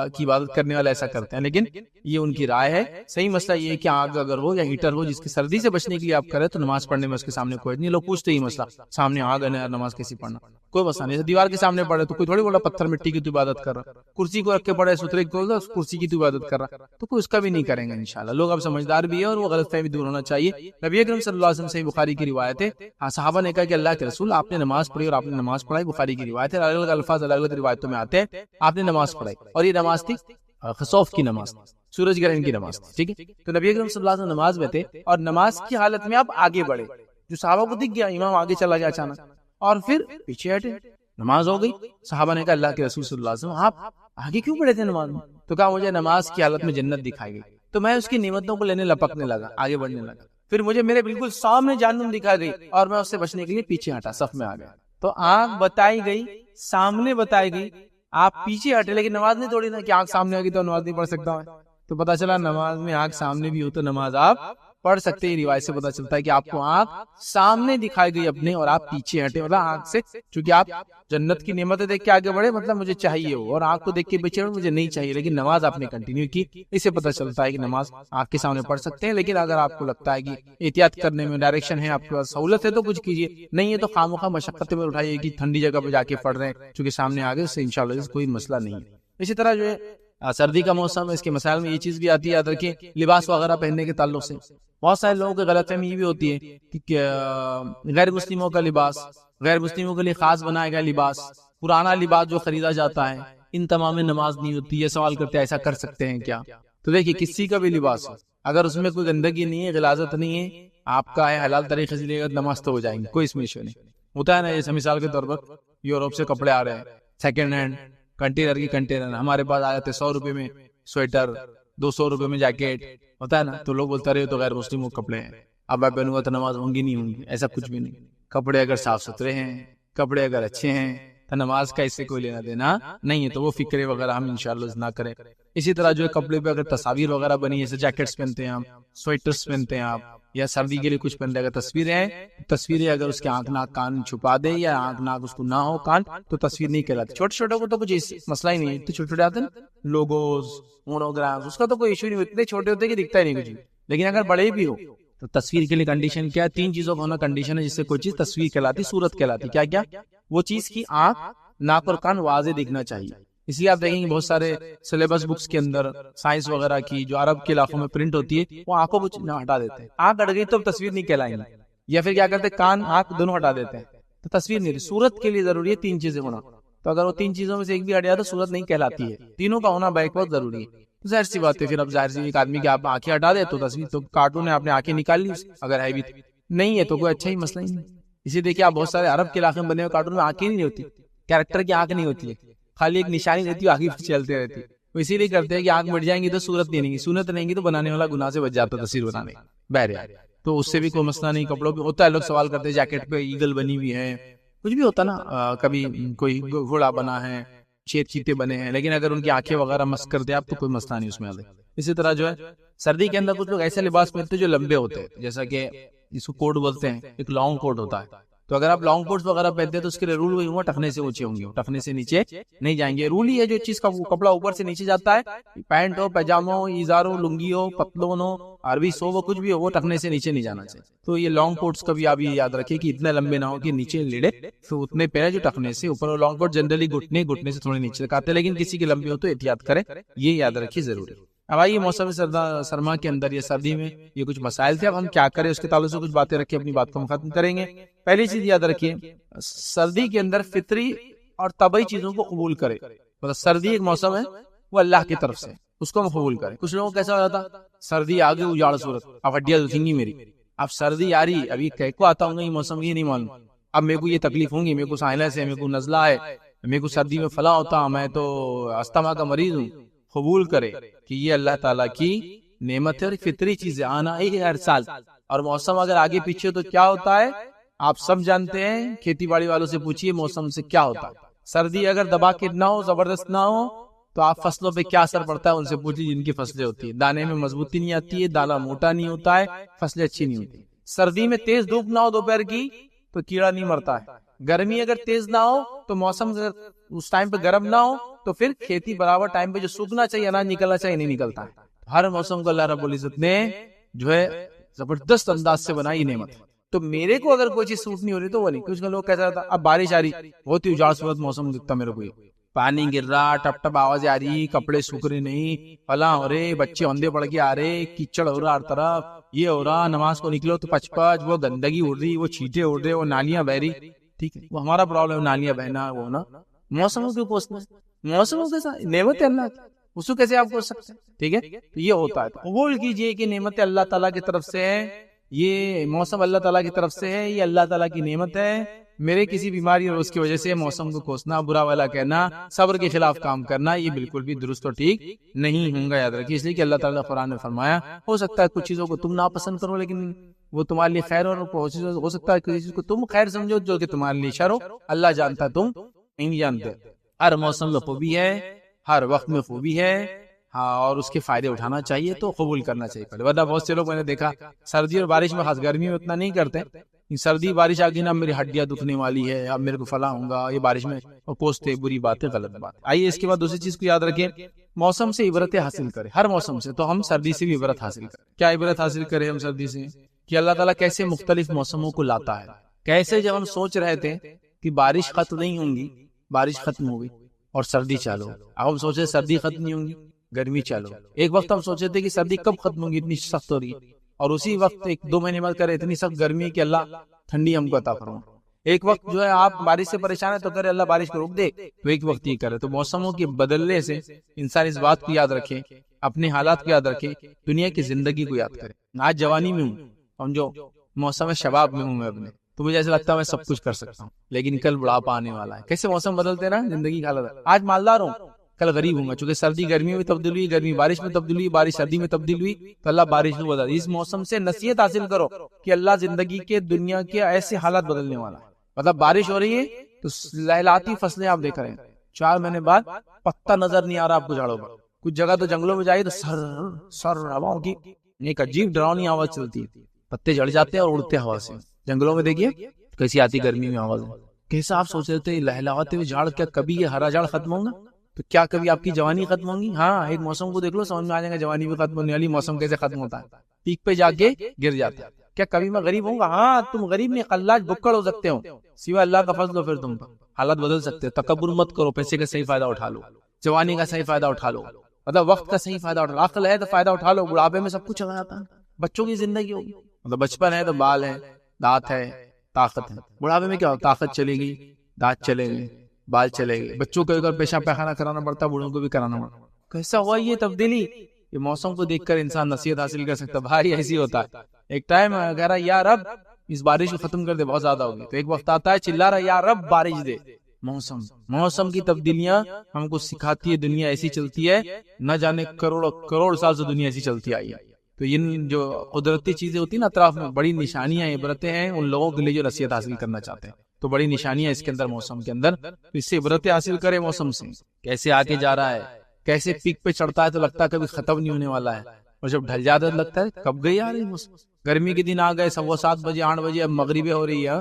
کی عبادت کرنے والے ایسا کرتے ہیں, لیکن یہ ان کی رائے ہے. صحیح مسئلہ یہ ہے کہ آگ اگر ہو یا ہیٹر ہو جس کی سردی سے بچنے کے لیے آپ کریں تو نماز پڑھنے میں اس کے سامنے کوئی نہیں. لوگ پوچھتے ہی مسئلہ, سامنے آگ ہے نماز کیسی پڑھنا, کوئی مسئلہ نہیں. دیوار کے سامنے پڑھے تو کوئی تھوڑی بولا پتھر مٹی کی تو عبادت کر رہا, کرسی کو رکھ کے پڑھے سترے کو کرسی کی تو عبادت کر رہا, تو کوئی اس کا بھی نہیں کریں گے انشاءاللہ. لوگ اب سمجھدار بھی ہے اور وہ غلط فہمی دور ہونا چاہیے. نبی اکرم صلی اللہ علیہ وسلم صحیح بخاری کی روایت ہے, صحابہ نے کہا کہ اللہ کے رسول آپ نے نماز پڑھی اور آپ نے نماز پڑھائی, بخاری کی روایت ہے, الگ الگ الفاظ الگ الگ روایتوں میں آتے ہیں, آپ نے نماز پڑھائی, اور یہ نماز تھی خسوف کی نماز, سورج گرہن کی نماز, ٹھیک ہے. تو نبی اکرم صلی اللہ علیہ وسلم نماز میں تھے, اور نماز کی حالت میں آپ آگے بڑھے, جو صحابہ کو دکھ گیا امام آگے چلا گیا اچانک, اور پھر پیچھے ہٹے, نماز ہو گئی. صحابہ نے کہا اللہ کے رسول صلی اللہ علیہ وسلم آپ آگے کیوں بڑھے تھے نماز میں؟ تو کہا مجھے نماز کی حالت میں جنت دکھائی گئی, تو میں اس کی نعمتوں کو لینے لپکنے لگا, آگے بڑھنے لگا. پھر مجھے میرے بالکل سامنے جہنم دکھا گئی, اور میں اس سے بچنے کے لیے پیچھے ہٹا, صف میں آ گیا. تو آنکھ بتائی گئی, سامنے بتائی گئی, آپ پیچھے ہٹے, لیکن نماز نہیں توڑی نا کہ آنکھ سامنے آ گئی تو نماز نہیں پڑھ سکتا میں. تو پتا چلا نماز میں آنکھ سامنے بھی ہو تو نماز آپ پڑھ سکتے ہیں. روایت سے پتا چلتا ہے کہ آپ کو آنکھ سامنے دکھائی گئی اپنے, اور آپ پیچھے ہٹے, مطلب آنکھ سے, چونکہ آپ جنت کی نعمتیں دیکھ کے آگے بڑھے, مطلب مجھے چاہیے وہ, اور آنکھ کو دیکھ کے پیچھے مجھے نہیں چاہیے, لیکن نماز آپ نے کنٹینیو کی. اس سے پتا چلتا ہے کہ نماز آنکھ کے سامنے پڑھ سکتے ہیں. لیکن اگر آپ کو لگتا ہے کہ احتیاط کرنے میں ڈائریکشن ہے, آپ کے پاس سہولت ہے تو کچھ کیجیے, نہیں ہے تو خامخواہ مشقت میں اٹھائیے کہ ٹھنڈی جگہ پہ جا کے پڑھ رہے ہیں, چونکہ سامنے آگے اس سے انشاءاللہ کوئی مسئلہ نہیں ہے. اسی طرح جو ہے سردی کا موسم ہے، اس کے مسائل میں یہ چیز بھی آتی ہے، یاد رکھیں لباس وغیرہ پہننے کے تعلق سے بہت سارے لوگوں کی غلط فہمی یہ بھی ہوتی ہے کہ غیر مسلموں کا لباس، غیر مسلموں کے لیے خاص بنایا گیا لباس، پرانا لباس جو خریدا جاتا ہے، ان تمام میں نماز نہیں ہوتی. یہ سوال کرتے ہیں ایسا کر سکتے ہیں کیا؟ تو دیکھیے کسی کا بھی لباس ہو، اگر اس میں کوئی گندگی نہیں ہے، غلاظت نہیں ہے، آپ کا ہے حلال طریقے سے لے گا نماز تو ہو جائیں گے، کوئی اس میں ایشو نہیں. ہوتا ہے نا جیسے مثال کے طور پر یوروپ سے کپڑے آ رہے ہیں سیکنڈ ہینڈ کنٹینر کی کنٹینر، ہمارے پاس آ جاتے 100 روپے میں سویٹر، 200 روپے میں جیکٹ، ہوتا ہے نا، تو لوگ بولتا رہے تو غیر مسلموں کے کپڑے ہیں، اب میں پہنوں گا تو نماز نہیں ہوں گی. ایسا کچھ بھی نہیں. کپڑے اگر صاف ستھرے ہیں، کپڑے اگر اچھے ہیں تو نماز کا اس سے کوئی لینا دینا نہیں ہے، تو وہ فکرے وغیرہ ہم انشاءاللہ نہ کریں. اسی طرح جو ہے کپڑے پہ اگر تصاویر وغیرہ بنی ہے، جیسے جیکٹس پہنتے ہیں آپ، سویٹرز پہنتے ہیں آپ، یا سردی کے لیے کچھ پہنتے ہیں، اگر تصویریں اگر اس کے آنکھ ناک کان چھپا دے یا آنکھ ناک اس کو نہ ہو کان، تو تصویر نہیں کہلاتی. چھوٹے چھوٹے کو تو کچھ مسئلہ ہی نہیں ہے، تو چھوٹے چھوٹے آتے ہیں لوگوز، مونوگرامز، اس کا تو کوئی ایشو نہیں، اتنے چھوٹے ہوتے کہ دکھتا ہی نہیں کچھ. لیکن اگر بڑے بھی ہو تو تصویر کے لیے کنڈیشن کیا ہے؟ 3 چیزوں کا ہونا کنڈیشن ہے جس سے کوئی چیز تصویر کہلاتی، صورت کہلاتی. کیا کیا؟ وہ چیز کی آنکھ ناک اور کان واضح دکھنا چاہیے. اس لیے آپ دیکھیں گے بہت سارے سلیبس بکس کے اندر سائنس وغیرہ کی جو عرب کے علاقوں میں پرنٹ ہوتی ہے، وہ آنکھوں کو ہٹا دیتے ہیں. آنکھ ہٹ گئی تو تصویر نہیں کہلائیں گی. یا پھر کیا کرتے ہیں، کان آنکھ دونوں ہٹا دیتے ہیں تو تصویر نہیں. صورت کے لیے ضروری ہے 3 چیزیں ہونا. تو اگر وہ 3 چیزوں میں سے ایک بھی ہٹ جائے تو صورت نہیں کہلاتی ہے. تینوں کا ہونا بیک وقت ضروری ہے. تو ظاہر سی بات ہے پھر اب ظاہر سی ایک آدمی کی آپ آنکھیں ہٹا دے تو تصویر تو کارٹون ہے، آپ نے آنکھیں نکال لی اگر ہے بھی نہیں ہے تو کوئی اچھا ہی مسئلہ ہی نہیں. اسی دیکھیے آپ بہت سارے عرب کے علاقے میں بنے ہوئے کارٹون میں آنکھیں نہیں ہوتی، کیریکٹر کی آنکھ نہیں ہوتی ہے، خالی ایک نشانی رہتی ہے، آگے چلتے رہتی ہے. وہ اسی لیے کرتے ہیں کہ آنکھ مٹ جائیں گی تو صورت نہیں رہیں گی، سنت نہیں گی تو بنانے والا گناہ سے بچ جاتا ہے تصویر بنانے بہرحال. تو اس سے بھی کوئی مسئلہ نہیں. کپڑوں پہ ہوتا ہے، لوگ سوال کرتے ہیں جیکٹ پہ ایگل بنی ہوئی ہے، کچھ بھی ہوتا نا، کبھی کوئی گھوڑا بنا ہے، چیتے بنے ہیں، لیکن اگر ان کی آنکھیں وغیرہ مس کر دے آپ تو کوئی مسئلہ نہیں اس میں آ. اسی طرح جو ہے سردی کے اندر کچھ لوگ ایسے لباس پہنتے ہیں جو لمبے ہوتے ہیں، جیسا کہ اس کو کوٹ بولتے ہیں، ایک لانگ کوٹ ہوتا ہے. تو اگر آپ لانگ کوٹس وغیرہ پہنتے ہیں تو اس کے لیے رول وہی ہوا ٹخنے سے اونچے ہوں گے، ٹخنے سے نیچے نہیں جائیں گے. رول ہی ہے جو چیز کا کپڑا اوپر سے نیچے جاتا ہے، پینٹ ہو، پیجامہ ہو، ایزار ہو، لنگی ہو، پتلون ہو، عربی سو ہو، کچھ بھی ہو، وہ ٹخنے سے نیچے نہیں جانا چاہیے. تو یہ لانگ کوٹس کا بھی آپ یہ یاد رکھیں کہ اتنے لمبے نہ ہو کہ نیچے لیڑے، تو اتنے پہلے جو ٹخنے سے اوپر. لانگ کوٹ جنرلی گھٹنے سے تھوڑے نیچے تک آتے ہیں، لیکن کسی کے لمبے ہو تو احتیاط کریں، یہ یاد رکھیے ضروری. اب آئیے موسم سرما کے اندر یا سردی میں یہ کچھ مسائل تھے، اب ہم کیا کریں اس کے تعلق سے کچھ باتیں رکھیں، اپنی بات کو ہم ختم کریں گے. پہلی چیز یاد رکھیے، سردی کے اندر فطری اور طبعی چیزوں کو قبول کرے. مطلب سردی ایک موسم ہے، وہ اللہ کی طرف سے، اس کو ہم قبول کریں. کچھ لوگوں کو کیسا ہو جاتا، سردی آگے اجاڑ صورت، اب ہڈیاں دکھیں گی میری، اب سردی آ رہی، ابھی کہہ کو آتا ہوں گا یہ موسم یہ نہیں معلوم، اب میرے کو یہ تکلیف ہوں گی، میرے کو سائنس ہے، میرے کو نزلہ ہے، میرے کو سردی میں فلاں ہوتا، میں تو استما کا مریض ہوں. قبول کرے کہ یہ اللہ تعالیٰ کی نعمت ہے اور فطری چیزیں آنا ہی ہر سال. اور موسم اگر آگے پیچھے تو کیا ہوتا ہے آپ سب جانتے ہیں، کھیتی باڑی والوں سے پوچھئے موسم سے کیا ہوتا ہے. سردی اگر دبا کے نہ ہو، زبردست نہ ہو، تو آپ فصلوں پہ کیا اثر پڑتا ہے ان سے پوچھئے جن کی فصلیں ہوتی ہیں. دانے میں مضبوطی نہیں آتی ہے، دانا موٹا نہیں ہوتا ہے، فصلیں اچھی نہیں ہوتی. سردی میں تیز دھوپ نہ ہو دوپہر کی تو کیڑا نہیں مرتا ہے. گرمی اگر تیز نہ ہو تو موسم اس ٹائم پہ گرم نہ ہو تو پھر کھیتی برابر ٹائم پہ جو سوکھنا چاہیے، اناج نکلنا چاہیے، نہیں نکلتا ہے. ہر موسم کو اللہ رب العزت نے جو ہے زبردست انداز سے بنائی نعمت. تو میرے کو اگر کوئی چیز سوٹ نہیں ہو رہی تو وہ نہیں. کچھ لوگ کہتا تھا اب بارش آ رہی، بہت ہی اجاڑ صورت موسم دکھتا میرے کو، پانی گر رہا، ٹپ ٹپ آواز آ رہی، کپڑے سوکھ رہے نہیں، فلاں ہو رہے، بچے اوندے پڑ کے آ رہے، کیچڑ ہو رہا ہر طرف، یہ ہو رہا، نماز کو نکلو تو پچ پچ، وہ گندگی اڑ رہی، وہ چھینٹے اڑ رہے، وہ نالیاں بہ رہی. ٹھیک ہے، وہ ہمارا پرابلم، نالیاں بہنا وہ نا. موسموں کیوں کوسنا، موسموں کے ساتھ نعمت ہے اللہ کی، اس کو کیسے آپ کوس سکتے ہیں. ٹھیک ہے، تو یہ ہوتا ہے. قبول کیجئے کہ نعمت اللہ تعالیٰ کی طرف سے ہے، یہ موسم اللہ تعالیٰ کی طرف سے ہے، یہ اللہ تعالیٰ کی نعمت ہے. میرے کسی بیماری اور اس کی وجہ سے موسم کو کوسنا، برا والا کہنا، صبر کے خلاف کام کرنا، یہ بالکل بھی درست اور ٹھیک نہیں ہوں گا. یاد رکھیے، اس لیے کہ اللہ تعالیٰ قرآن نے فرمایا، ہو سکتا ہے کچھ چیزوں کو تم ناپسند کرو لیکن وہ تمہارے لیے خیر، اور ہو سکتا ہے کسی چیز کو تم خیر سمجھو جو کہ تمہارے لیے شر ہو. اللہ جانتا ہے، تم نہیں جانتے. ہر موسم میں خوبی ہے، ہر وقت میں خوبی ہے، ہاں، اور اس کے فائدے اٹھانا چاہیے تو قبول کرنا چاہیے. پہلے ورنہ بہت سے لوگ میں نے دیکھا سردی اور بارش میں، خاص گرمی میں اتنا نہیں کرتے. سردی بارش آ گئی نا، میری ہڈیاں دکھنے والی ہے، اب میرے کو فلاں ہوں گا، یہ بارش میں کوستے، بری بات ہے، غلط بات. آئیے اس کے بعد دوسری چیز کو یاد رکھیں، موسم سے عبرتیں حاصل کریں. ہر موسم سے، تو ہم سردی سے بھی عبرت حاصل کریں. کیا عبرت حاصل کریں ہم سردی سے؟ کہ اللہ تعالیٰ کیسے مختلف موسموں کو لاتا ہے. کیسے جب ہم سوچ رہے تھے کہ بارش ختم نہیں ہوں گی، بارش ختم ہوگی اور سردی چالو، اب ہم سوچے سردی ختم نہیں ہوں گی، گرمی چالو. ایک وقت ہم سوچے تھے کہ سردی کب ختم ہوگی، اتنی سخت ہو رہی ہے، اور اسی وقت 1-2 مہینے بعد کرے اتنی سخت گرمی کہ اللہ ٹھنڈی ہم کو عطا فرما. ایک وقت جو ہے آپ بارش سے پریشان ہے تو کرے اللہ بارش کو روک دے، تو ایک وقت یہ کرے. تو موسموں کے بدلنے سے انسان اس بات کو یاد رکھے، اپنے حالات کو یاد رکھے، دنیا کی زندگی کو یاد کرے. آج جوانی میں ہوں، سمجھو موسم شباب میں ہوں میں اپنے، تو مجھے ایسا لگتا ہے میں سب کچھ کر سکتا ہوں، لیکن کل بڑھاپا آنے والا ہے. کیسے موسم بدلتے نا زندگی کی حالت. آج مالدار ہوں، کل غریب ہوں گا، چونکہ سردی گرمی میں تبدیل ہوئی، گرمی بارش میں تبدیل ہوئی، بارش سردی میں تبدیل ہوئی، تو اللہ بارش کو بدل. اس موسم سے نصیحت حاصل کرو کہ اللہ زندگی کے دنیا کے ایسے حالات بدلنے والا ہے. مطلب بارش ہو رہی ہے تو لہلاتی فصلیں آپ دیکھ رہے ہیں، 4 مہینے بعد پتا نظر نہیں آ رہا آپ کو جھاڑوں پر. کچھ جگہ تو جنگلوں میں جائیے تو سر ہواؤں کی ایک عجیب ڈراؤنی آواز چلتی ہے، پتے جھڑ جاتے ہیں اور اڑتے ہوا سے. جنگلوں میں دیکھیے کیسی آتی گرمی میں آواز. کیسا آپ سوچ رہے تھے لہلاتے ہوئے جھاڑ، کیا کبھی یہ ہرا جھاڑ ختم ہوگا؟ تو کیا کبھی آپ کی جوانی ختم ہوگی؟ ہاں، ایک موسم کو دیکھ لو سمجھ میں آ جائے گا جوانی بھی ختم ہونے والی. موسم کیسے ختم ہوتا ہے؟ پیک پہ جا کے گر جاتا ہے. کیا کبھی میں غریب ہوں گا؟ ہاں، تم غریب نہیں، قلاج بکڑ ہو سکتے ہو، سوائے اللہ کا فضل ہو. پھر تم حالات بدل سکتے ہو. تکبر مت کرو، پیسے کا صحیح فائدہ اٹھا لو، جوانی کا صحیح فائدہ اٹھا لو، مطلب وقت کا صحیح فائدہ اٹھا لو. عقل ہے تو فائدہ اٹھا لو. بڑھاپے میں سب کچھ چلا جاتا ہے. بچوں کی زندگی ہوگی، مطلب بچپن ہے تو بال ہے، دانت ہے، طاقت ہے. بڑھاپے میں کیا ہو؟ طاقت چلے گی، دانت چلے گئے، بال چلے گئے. بچوں کو اگر پیشاب پیخانہ کرانا پڑتا، بوڑھوں کو بھی کرانا پڑتا. کیسا ہوا یہ تبدیلی؟ یہ موسم کو دیکھ کر انسان نصیحت حاصل کر سکتا. بھائی ایسی ہوتا ہے. ایک ٹائم کہہ رہا یا رب اس بارش کو ختم کر دے، بہت زیادہ ہوگی. تو ایک وقت آتا ہے چلا رہا یا رب بارش دے. موسم کی تبدیلیاں ہم کو سکھاتی ہے. دنیا ایسی چلتی ہے، نہ جانے کروڑ سال سے دنیا ایسی چلتی آئی ہے. تو ان جو قدرتی چیزیں ہوتی ہیں نا اطراف میں، بڑی نشانیاں عبرتیں ہیں ان لوگوں کے لیے جو نصیحت حاصل کرنا چاہتے ہیں. تو بڑی نشانیاں اس کے اندر، موسم کے اندر. تو اس سے عبرتیں حاصل کرے موسم سے، کیسے آگے جا رہا ہے، کیسے پیک پہ چڑھتا ہے تو لگتا ہے کبھی ختم نہیں ہونے والا ہے، اور جب ڈھل جاتا ہے تو لگتا ہے کب گئی آ رہی موسم. گرمی کے دن آ گئے، 7:15 بجے 8 بجے اب مغربیں ہو رہی ہے.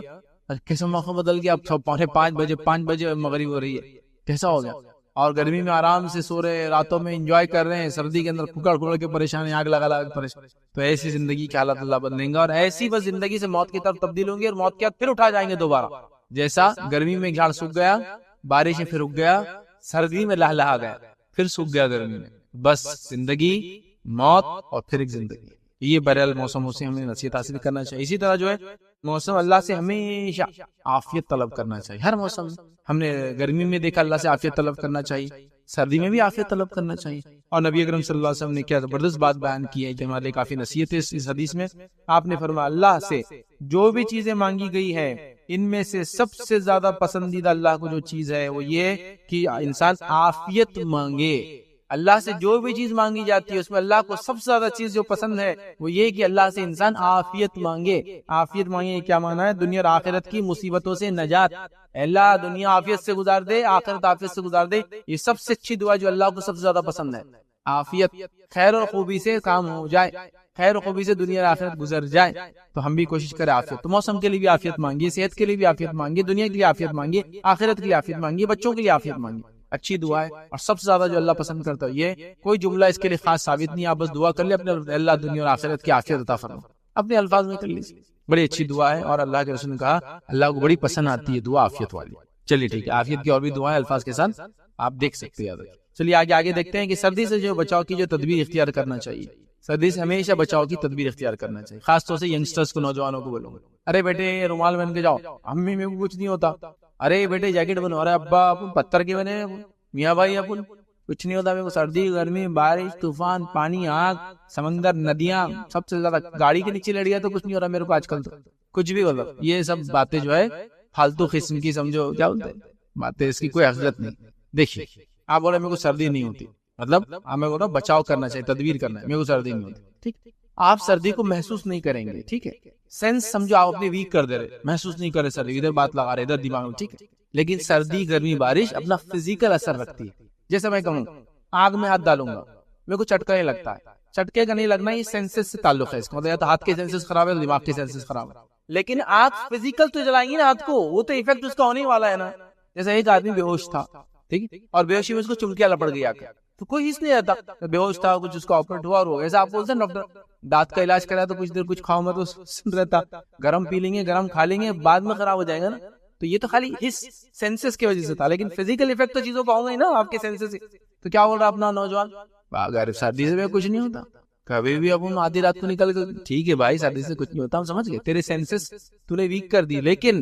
کیسا موقع بدل گیا، اب 4:45 بجے مغرب ہو رہی ہے. کیسا ہو گیا؟ اور گرمی میں آرام سے سو رہے، راتوں میں انجوائے کر رہے ہیں، سردی کے اندر ککڑ کے پریشان، آگ لگا پریشان. تو ایسی زندگی کے حالات اللہ بدلیں گے، اور ایسی بس زندگی سے موت کی طرف تبدیل ہوں گے، اور موت کے بعد پھر اٹھا جائیں گے دوبارہ. جیسا گرمی میں جھاڑ سوکھ گیا، بارش میں پھر اگ گیا، سردی میں لہلہا گیا، پھر سوکھ گیا گرمی میں. بس زندگی، موت اور پھر ایک زندگی. یہ بہرحال موسموں سے ہمیں نصیحت حاصل کرنا چاہیے. اسی طرح جو ہے موسم، اللہ سے ہمیشہ عافیت طلب کرنا چاہیے. ہر موسم ہم نے گرمی میں دیکھا اللہ سے عافیت طلب کرنا چاہیے، سردی میں بھی عافیت طلب کرنا چاہیے. اور نبی اکرم صلی اللہ علیہ وسلم نے کیا زبردست بات بیان کی ہے کہ ہمارے لیے کافی نصیحت ہے اس حدیث میں. آپ نے فرمایا اللہ سے جو بھی چیزیں مانگی گئی ہے ان میں سے سب سے زیادہ پسندیدہ اللہ کو جو چیز ہے وہ یہ کہ انسان عافیت مانگے. اللہ سے جو بھی چیز مانگی جاتی ہے اس میں اللہ کو سب سے زیادہ چیز جو پسند ہے وہ یہ کہ اللہ سے انسان عافیت مانگے. عافیت مانگے کیا معنی ہے؟ دنیا اور آخرت کی مصیبتوں سے نجات. اللہ دنیا عافیت سے گزار دے، آخرت عافیت سے گزار دے. یہ سب سے اچھی دعا جو اللہ کو سب سے زیادہ پسند ہے. عافیت، خیر اور خوبی سے کام ہو جائے، خیر و خوبی سے دنیا اور آخرت گزر جائے. تو ہم بھی کوشش کریں عافیت. تو موسم کے لیے بھی عافیت مانگیے، صحت کے لیے بھی عافیت مانگیے، دنیا کے لیے عافیت مانگیے، آخرت کے لیے عافیت مانگیے، بچوں کے لیے عافیت مانگیے. اچھی دعا ہے، اور سب سے زیادہ جو اللہ پسند کرتا ہے یہ کوئی جملہ اس کے لیے خاص ثابت نہیں. آپ بس دعا کر لیں اپنے اللہ دنیا اور آخرت کی عافیت عطا فرما، اپنے الفاظ میں کر لیجیے. بڑی اچھی دعا ہے، اور اللہ کے رسول نے کہا اللہ کو بڑی پسند آتی ہے دعا عافیت والی. چلیے ٹھیک ہے، عافیت کی اور بھی دعائیں الفاظ کے ساتھ آپ دیکھ سکتے ہیں. چلیے آگے دیکھتے ہیں کہ سردی سے جو بچاؤ کی جو تدبیر اختیار کرنا چاہیے. سردی سے ہمیشہ بچاؤ کی تدبیر اختیار کرنا چاہیے، خاص طور سے ینگسٹرز کو، نوجوانوں کو بولوں گا. ارے بیٹے رومال بن کے جاؤ، امی میں کچھ نہیں ہوتا. ارے بیٹے جیکٹ بنو، ارے ابا پتھر کے بنے، میاں بھائی اپن کچھ نہیں ہوتا. میرے کو سردی، گرمی، بارش، طوفان، پانی، آگ، سمندر، ندیاں، سب سے زیادہ گاڑی کے نیچے لڑیا تو کچھ نہیں ہو رہا میرے کو آج کل. تو کچھ بھی مطلب یہ سب باتیں جو ہے فالتو قسم کی، سمجھو کیا بولتے ہیں باتیں، اس کی کوئی حقیقت نہیں. دیکھیے آپ بولے میرے کو سردی نہیں ہوتی، مطلب ہمیں بولو بچاؤ کرنا چاہیے، تدبیر کرنا ہے. میرے کو سردی نہیں ہوتی، ٹھیک، آپ سردی کو محسوس نہیں کریں گے، ٹھیک ہے. سینس سمجھو آپ اپنے ویک کر دے رہے، محسوس نہیں کر رہے سردی، ادھر بات لگا رہے، ادھر دماغ میں، ٹھیک ہے. لیکن سردی، گرمی، بارش اپنا فزیکل اثر رکھتی ہے. جیسے میں کہوں آگ میں ہاتھ ڈالوں گا میرے کو چٹکا نہیں لگتا ہے، چٹکے کا نہیں لگنا، یہ سینسز سے تعلق ہے. اس کا مطلب یا تو ہاتھ کے سینسز خراب ہے، دماغ کے سینسز خراب ہے. لیکن آگ فزیکل تو جلائیں گی نا ہاتھ کو، وہ تو ایفیکٹ اس کا ہونے والا ہے نا. جیسے ایک آدمی بے ہوش تھا، ٹھیک ہے، اور بے ہوشی میں اس کو چمکیاں لپڑ گئی آ کر، تو کوئی حص نہیں رہتا. بے ہوش تھا، کچھ اس کا آپریٹ ہوا اور ہو گیا. ایسا آپ بولتے ہیں ڈاکٹر دانت کا علاج کرا تو کچھ دیر کچھ کھاؤ میں تو سن رہتا، گرم پی لیں گے، گرم کھا لیں گے، بعد میں خراب ہو جائے گا نا. تو یہ تو خالی حس سینسز کی وجہ سے تھا، لیکن فزیکل ایفیکٹ تو چیزوں کا ہوگا ہی نا آپ کے سینسز سے. تو کیا بول رہا اپنا نوجوان، اگر سردی سے کچھ نہیں ہوتا، کبھی بھی اب ہم آدھی رات کو نکل گئے، ٹھیک ہے بھائی سردی سے کچھ نہیں ہوتا، ہم سمجھ گئے، تیرے سینسز تو نے ویک کر دی، لیکن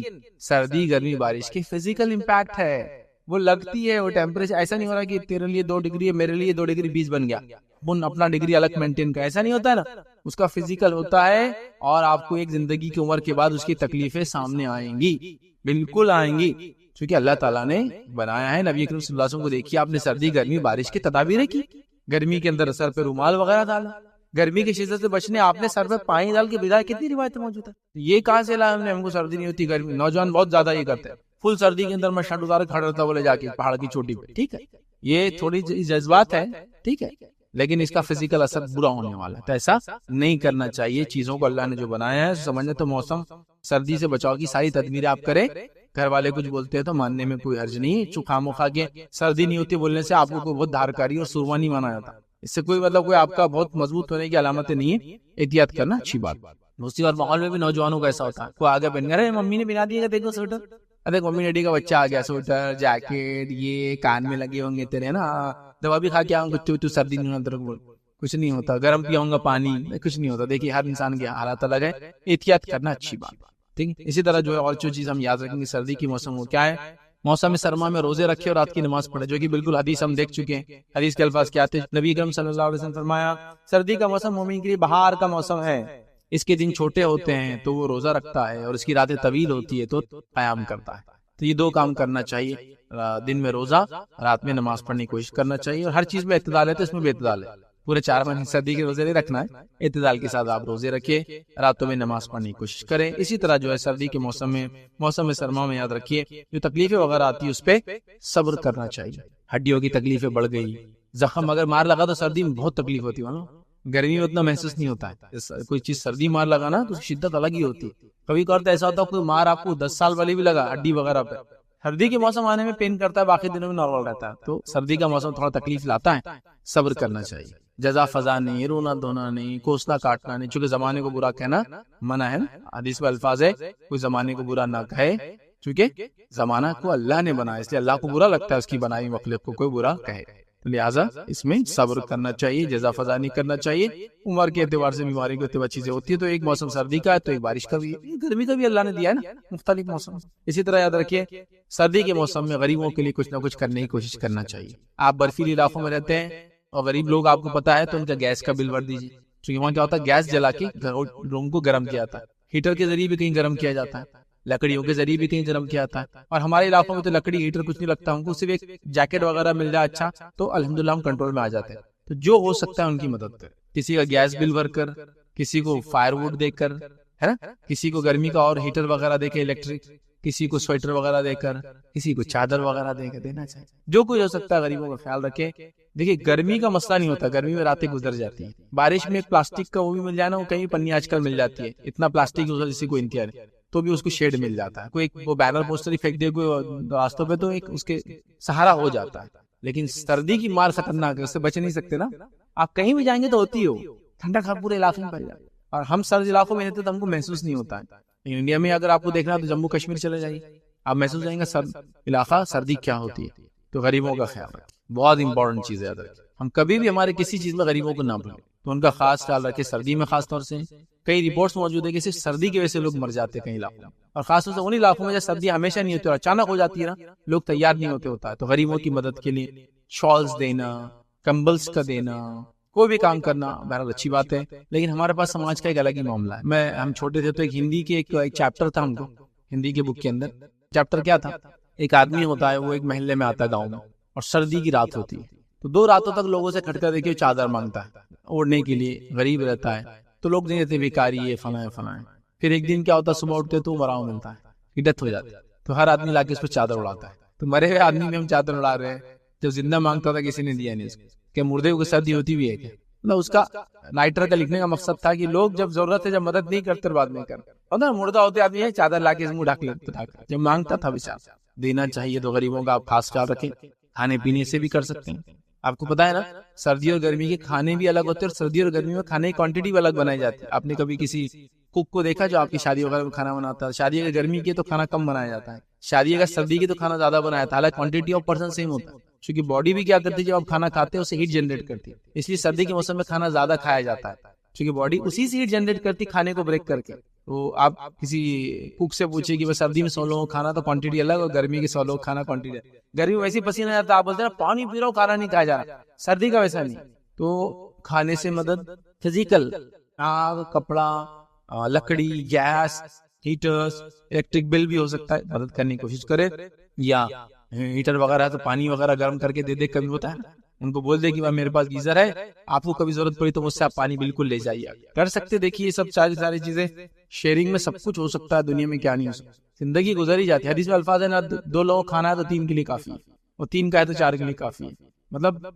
سردی گرمی بارش کی فزیکل امپیکٹ ہے، وہ لگتی ہے، وہ ٹیمپریچر ایسا نہیں ہو رہا کہ تیرے لیے 2 ڈگری ہے میرے لیے 2 ڈگری 20 بن گیا، ان اپنا ڈگری الگ مینٹین کا، ایسا نہیں ہوتا ہے نا، اس کا فزیکل ہوتا ہے، اور آپ کو ایک زندگی کی عمر کے بعد اس کی تکلیفیں سامنے آئیں گی، بالکل آئیں گی، کیونکہ اللہ تعالیٰ نے بنایا ہے۔ نبی کریم صلی اللہ علیہ وسلم کو دیکھیے، آپ نے سردی گرمی بارش کی تدابیریں کی، گرمی کے اندر سر پہ رومال وغیرہ ڈالا، گرمی کی شدت سے بچنے آپ نے سر پہ پانی ڈال کے بجائے، کتنی روایتیں موجود ہے، یہ کہاں سے لایا ہم نے، ہم کو سردی نہیں ہوتی گرمی، نوجوان بہت زیادہ یہ کرتے ہیں، فل سردی کے اندر میں شرٹ اتار کھڑا رہتا بولے جا کے پہاڑ کی چوٹی پہ، ٹھیک ہے، یہ تھوڑی جذبات ہے، ٹھیک ہے، لیکن اس کا فزیکل اثر برا ہونے والا ہے، تو ایسا نہیں کرنا چاہیے، چیزوں کو اللہ نے جو بنایا ہے سمجھنے، تو موسم سردی سے بچاؤ کی ساری تدبیریں آپ کریں، گھر والے کچھ بولتے ہیں تو ماننے میں کوئی حرج نہیں، چوکھا مکھا کے سردی نہیں ہوتی بولنے سے آپ کو کوئی بہت دھارکاری اور سورما نہیں مانا جاتا، اس سے کوئی مطلب کوئی آپ کا بہت مضبوط ہونے کی علامتیں نہیں ہے، احتیاط کرنا اچھی بات۔ دوسری بات، ماحول میں بھی نوجوانوں کا ایسا ہوتا ہے، کوئی آگے پہن گیا، ممی نے پہنا دیا دیکھو سویٹر، ارے ممی ڈیڈی کا بچہ آ گیا، سویٹر جیکٹ یہ کان میں لگے ہوں گے تیرے نا، دوا بھی کھا کے آؤں گا تو سردی نہیں ہوتا، کچھ نہیں ہوتا، گرم پیاؤں گا پانی، کچھ نہیں ہوتا، دیکھیے ہر انسان کے حالات الگ ہے، احتیاط کرنا اچھی بات، ٹھیک ہے۔ اسی طرح جو ہے اور جو چیز ہم یاد رکھیں گے سردی کی موسم وہ کیا ہے، موسم سرما میں روزے رکھے اور رات کی نماز پڑھے، جو کہ بالکل حدیث ہم دیکھ چکے ہیں، حدیث کے الفاظ کیا تھے، نبی اکرم صلی اللہ علیہ وسلم فرمایا، سردی کا موسم مومن کے لیے بہار کا موسم ہے، اس کے دن چھوٹے ہوتے ہیں تو وہ روزہ رکھتا ہے، اور اس کی راتیں طویل ہوتی ہے تو قیام کرتا ہے، تو یہ 2 کام کرنا چاہیے، دن میں روزہ، رات میں نماز پڑھنے کی کوشش کرنا چاہیے، اور ہر چیز میں اعتدال ہے تو اس میں بھی اعتدال ہے، پورے 4 مہینے سردی کے روزے نہیں رکھنا ہے، اعتدال کے ساتھ آپ روزے رکھیے، راتوں میں نماز پڑھنے کی کوشش کریں۔ اسی طرح جو ہے سردی کے موسم سرما میں یاد رکھیے، جو تکلیفیں وغیرہ آتی ہے اس پہ صبر کرنا چاہیے، ہڈیوں کی تکلیفیں بڑھ گئی، زخم اگر مار لگا تو سردی میں بہت تکلیف ہوتی ہے، گرمی میں اتنا محسوس نہیں ہوتا ہے، کوئی چیز سردی مار لگا نا تو شدت الگ ہی ہوتی ہے، کبھی کبھار ایسا ہوتا ہے کوئی مار آپ کو 10 سال والی بھی لگا ہڈی وغیرہ پہ، سردی کے موسم آنے میں پین کرتا ہے، باقی دنوں میں نارمل رہتا ہے، تو سردی کا موسم تھوڑا تکلیف لاتا ہے، صبر کرنا چاہیے، جزا فضا نہیں، رونا دھونا نہیں، کوسلا کاٹنا نہیں، چونکہ زمانے کو برا کہنا منع ہے، حدیث میں الفاظ ہے کوئی زمانے کو برا نہ کہے، چونکہ زمانہ کو اللہ نے بنایا، اس لیے اللہ کو برا لگتا ہے اس کی بنائی مخلوق کو کوئی برا کہے، لہٰذا اس میں صبر کرنا چاہیے، جزا فضا نہیں کرنا چاہیے، عمر کے اعتبار سے بیماری کے اعتبار چیزیں ہوتی ہے، تو ایک موسم سردی کا ہے تو ایک بارش کا بھی ہے، گرمی کا بھی اللہ نے دیا ہے نا، مختلف موسم۔ اسی طرح یاد رکھیے سردی کے موسم میں غریبوں کے لیے کچھ نہ کچھ کرنے کی کوشش کرنا چاہیے، آپ برفیلی علاقوں میں رہتے ہیں اور غریب لوگ آپ کو پتا ہے تو ان کا گیس کا بل بھر دیجیے، کیونکہ وہاں کیا ہوتا ہے گیس جلا کے روم کو گرم کیا جاتا ہے، ہیٹر کے ذریعے بھی کہیں گرم کیا جاتا ہے، لکڑیوں کے ذریعے بھی کہیں گرم کیا جاتا ہے، اور ہمارے علاقوں میں تو لکڑی ہیٹر کچھ نہیں لگتا، ہم کو صرف ایک جیکٹ وغیرہ مل جائے اچھا تو الحمدللہ ہم کنٹرول میں آ جاتے ہیں، تو جو ہو سکتا ہے ان کی مدد کر، کسی کا گیس بل بھر کر، کسی کو فائر ووڈ دے کر، ہے نا، کسی کو گرمی کا اور ہیٹر وغیرہ دے کے الیکٹرک، کسی کو سویٹر وغیرہ دے کر، کسی کو چادر وغیرہ دے کے دینا چاہیے، جو کچھ ہو سکتا ہے غریبوں کا خیال رکھے۔ دیکھیے گرمی کا مسئلہ نہیں ہوتا، گرمی میں راتیں گزر جاتی ہیں، بارش میں ایک پلاسٹک کا وہ بھی مل جائے نا، وہ کہیں پنی آج کل مل جاتی ہے، اتنا پلاسٹک جس سے کوئی انتہا نہیں، تو بھی اس کو شیڈ مل جاتا ہے، کوئی وہ بینر پوسٹر پھینک دے کوئی راستوں پہ تو ایک اس کے سہارا ہو جاتا ہے، لیکن سردی کی مار خطرناک ہے، اس سے بچ نہیں سکتے نا، آپ کہیں بھی جائیں گے تو ہوتی ہو، ٹھنڈا کھا پورے علاقے میں پڑ جاتا ہے، اور ہم سرد علاقوں میں رہتے تو ہم کو محسوس نہیں ہوتا ہے، لیکن انڈیا میں اگر آپ کو دیکھنا ہے تو جموں کشمیر چلے جائیے، آپ محسوس کریں گے سرد علاقہ، سردی کیا ہوتی ہے، تو غریبوں کا خیال رکھیں، بہت امپورٹنٹ چیز ہے، یاد رکھیں ہم کبھی بھی ہمارے کسی چیز میں غریبوں کو نہ بھولیں، تو ان کا خاص خیال رکھیں، سردی میں خاص طور سے کئی رپورٹس موجود ہے کہ صرف سردی کی وجہ سے لوگ مر جاتے ہیں کئی علاقوں میں، اور خاص طور سے ان علاقوں میں جب سردی ہمیشہ نہیں ہوتی اور اچانک ہو جاتی ہے نا، لوگ تیار نہیں ہوتا ہے، تو غریبوں کی مدد کے لیے شالز دینا، کمبلز کا دینا، کوئی بھی کام کرنا بہرحال اچھی بات ہے، لیکن ہمارے پاس سماج کا ایک الگ ہی معاملہ ہے، ہم چھوٹے تھے تو ایک ہندی کے ایک چیپٹر تھا، ہم کو ہندی کے بک کے اندر چیپٹر کیا تھا، ایک آدمی ہوتا ہے وہ ایک محلے میں آتا ہے گاؤں میں، اور سردی کی رات ہوتی ہے، تو 2 راتوں تک لوگوں سے کھٹکا دے کے چادر مانگتا ہے اوڑھنے کے لیے، غریب رہتا ہے، تو لوگ نہیں رہتے، بیکاری ہے فلاں فلاں، پھر ایک دن کیا ہوتا ہے صبح اٹھتے تو مراؤ ملتا ہے، ڈیتھ ہو جاتی ہے، تو ہر آدمی لا کے اس پہ چادر اڑاتا ہے، تو مرے ہوئے آدمی میں ہم چادر اڑا رہے ہیں، جب زندہ مانگتا تھا کسی نے دیا نہیں اس کو، کہ مردے کو سردی ہوتی بھی ہے کیا، مطلب اس کا رائٹر کا لکھنے کا مقصد تھا کہ لوگ جب ضرورت ہے جب مدد نہیں کرتے بعد میں کر، مردہ ہوتے آدمی ہے چادر لا کے اس منہ ڈھک لیتا، جب مانگتا تھا بیچارہ، دینا چاہیے، تو غریبوں کا آپ خاص خیال رکھیں، کھانے پینے سے بھی کر سکتے ہیں، آپ کو پتا ہے نا سردی اور گرمی کے کھانے بھی الگ ہوتے ہیں، اور سردی اور گرمی میں کھانے کی کوانٹٹی بھی الگ بنائی جاتی ہے، آپ نے کبھی کسی کوک کو دیکھا جو آپ کی شادی وغیرہ میں کھانا بناتا ہے، شادی اگر گرمی کی تو کھانا کم بنایا جاتا ہے، شادی اگر سردی کی تو کھانا زیادہ بنایا جاتا ہے، حالانکہ کوانٹٹی آف پرسن سیم ہوتا ہے، چونکہ باڈی بھی کیا کرتی ہے جب آپ کھانا کھاتے ہیں اسے ہیٹ جنریٹ کرتی ہے، اس لیے سردی کے موسم میں کھانا زیادہ کھایا جاتا ہے چونکہ باڈی اسی سے ہیٹ جنریٹ کرتی کھانے کو بریک کر کے. تو آپ کسی کوک سے پوچھیں کہ بس سردی میں 100 لوگوں کو کھانا تو کوانٹٹی الگ اور گرمی کے 100 لوگ کھانا کوانٹٹی الگ. گرمی میں ویسے پسینہ جاتا ہے، آپ بولتے ہیں پانی پی رہا ہوں کھانا نہیں کھایا جا رہا. سردی کا ویسا نہیں. تو کھانے سے مدد فزیکل، آگ، کپڑا، لکڑی، گیس، ہیٹرز، الیکٹرک بل بھی ہو سکتا ہے، مدد کرنے کی کوشش کرے. یا ہیٹر وغیرہ ہے تو پانی وغیرہ گرم کر کے دے دے. کبھی ہوتا ہے ان کو بول دے کہ میرے پاس گیزر ہے، آپ کو کبھی ضرورت پڑی تو مجھ سے آپ پانی بالکل لے جائیے. کر سکتے. دیکھیے یہ سب ساری چیزیں شیئرنگ میں سب کچھ ہو سکتا ہے، دنیا میں کیا نہیں ہو سکتا. زندگی گزر ہی جاتی ہے. حدیث میں الفاظ ہے نا، 2 لوگوں کھانا ہے تو 3 کے لیے کافی ہے، اور 3 کا ہے تو 4 کے لیے کافی ہے. مطلب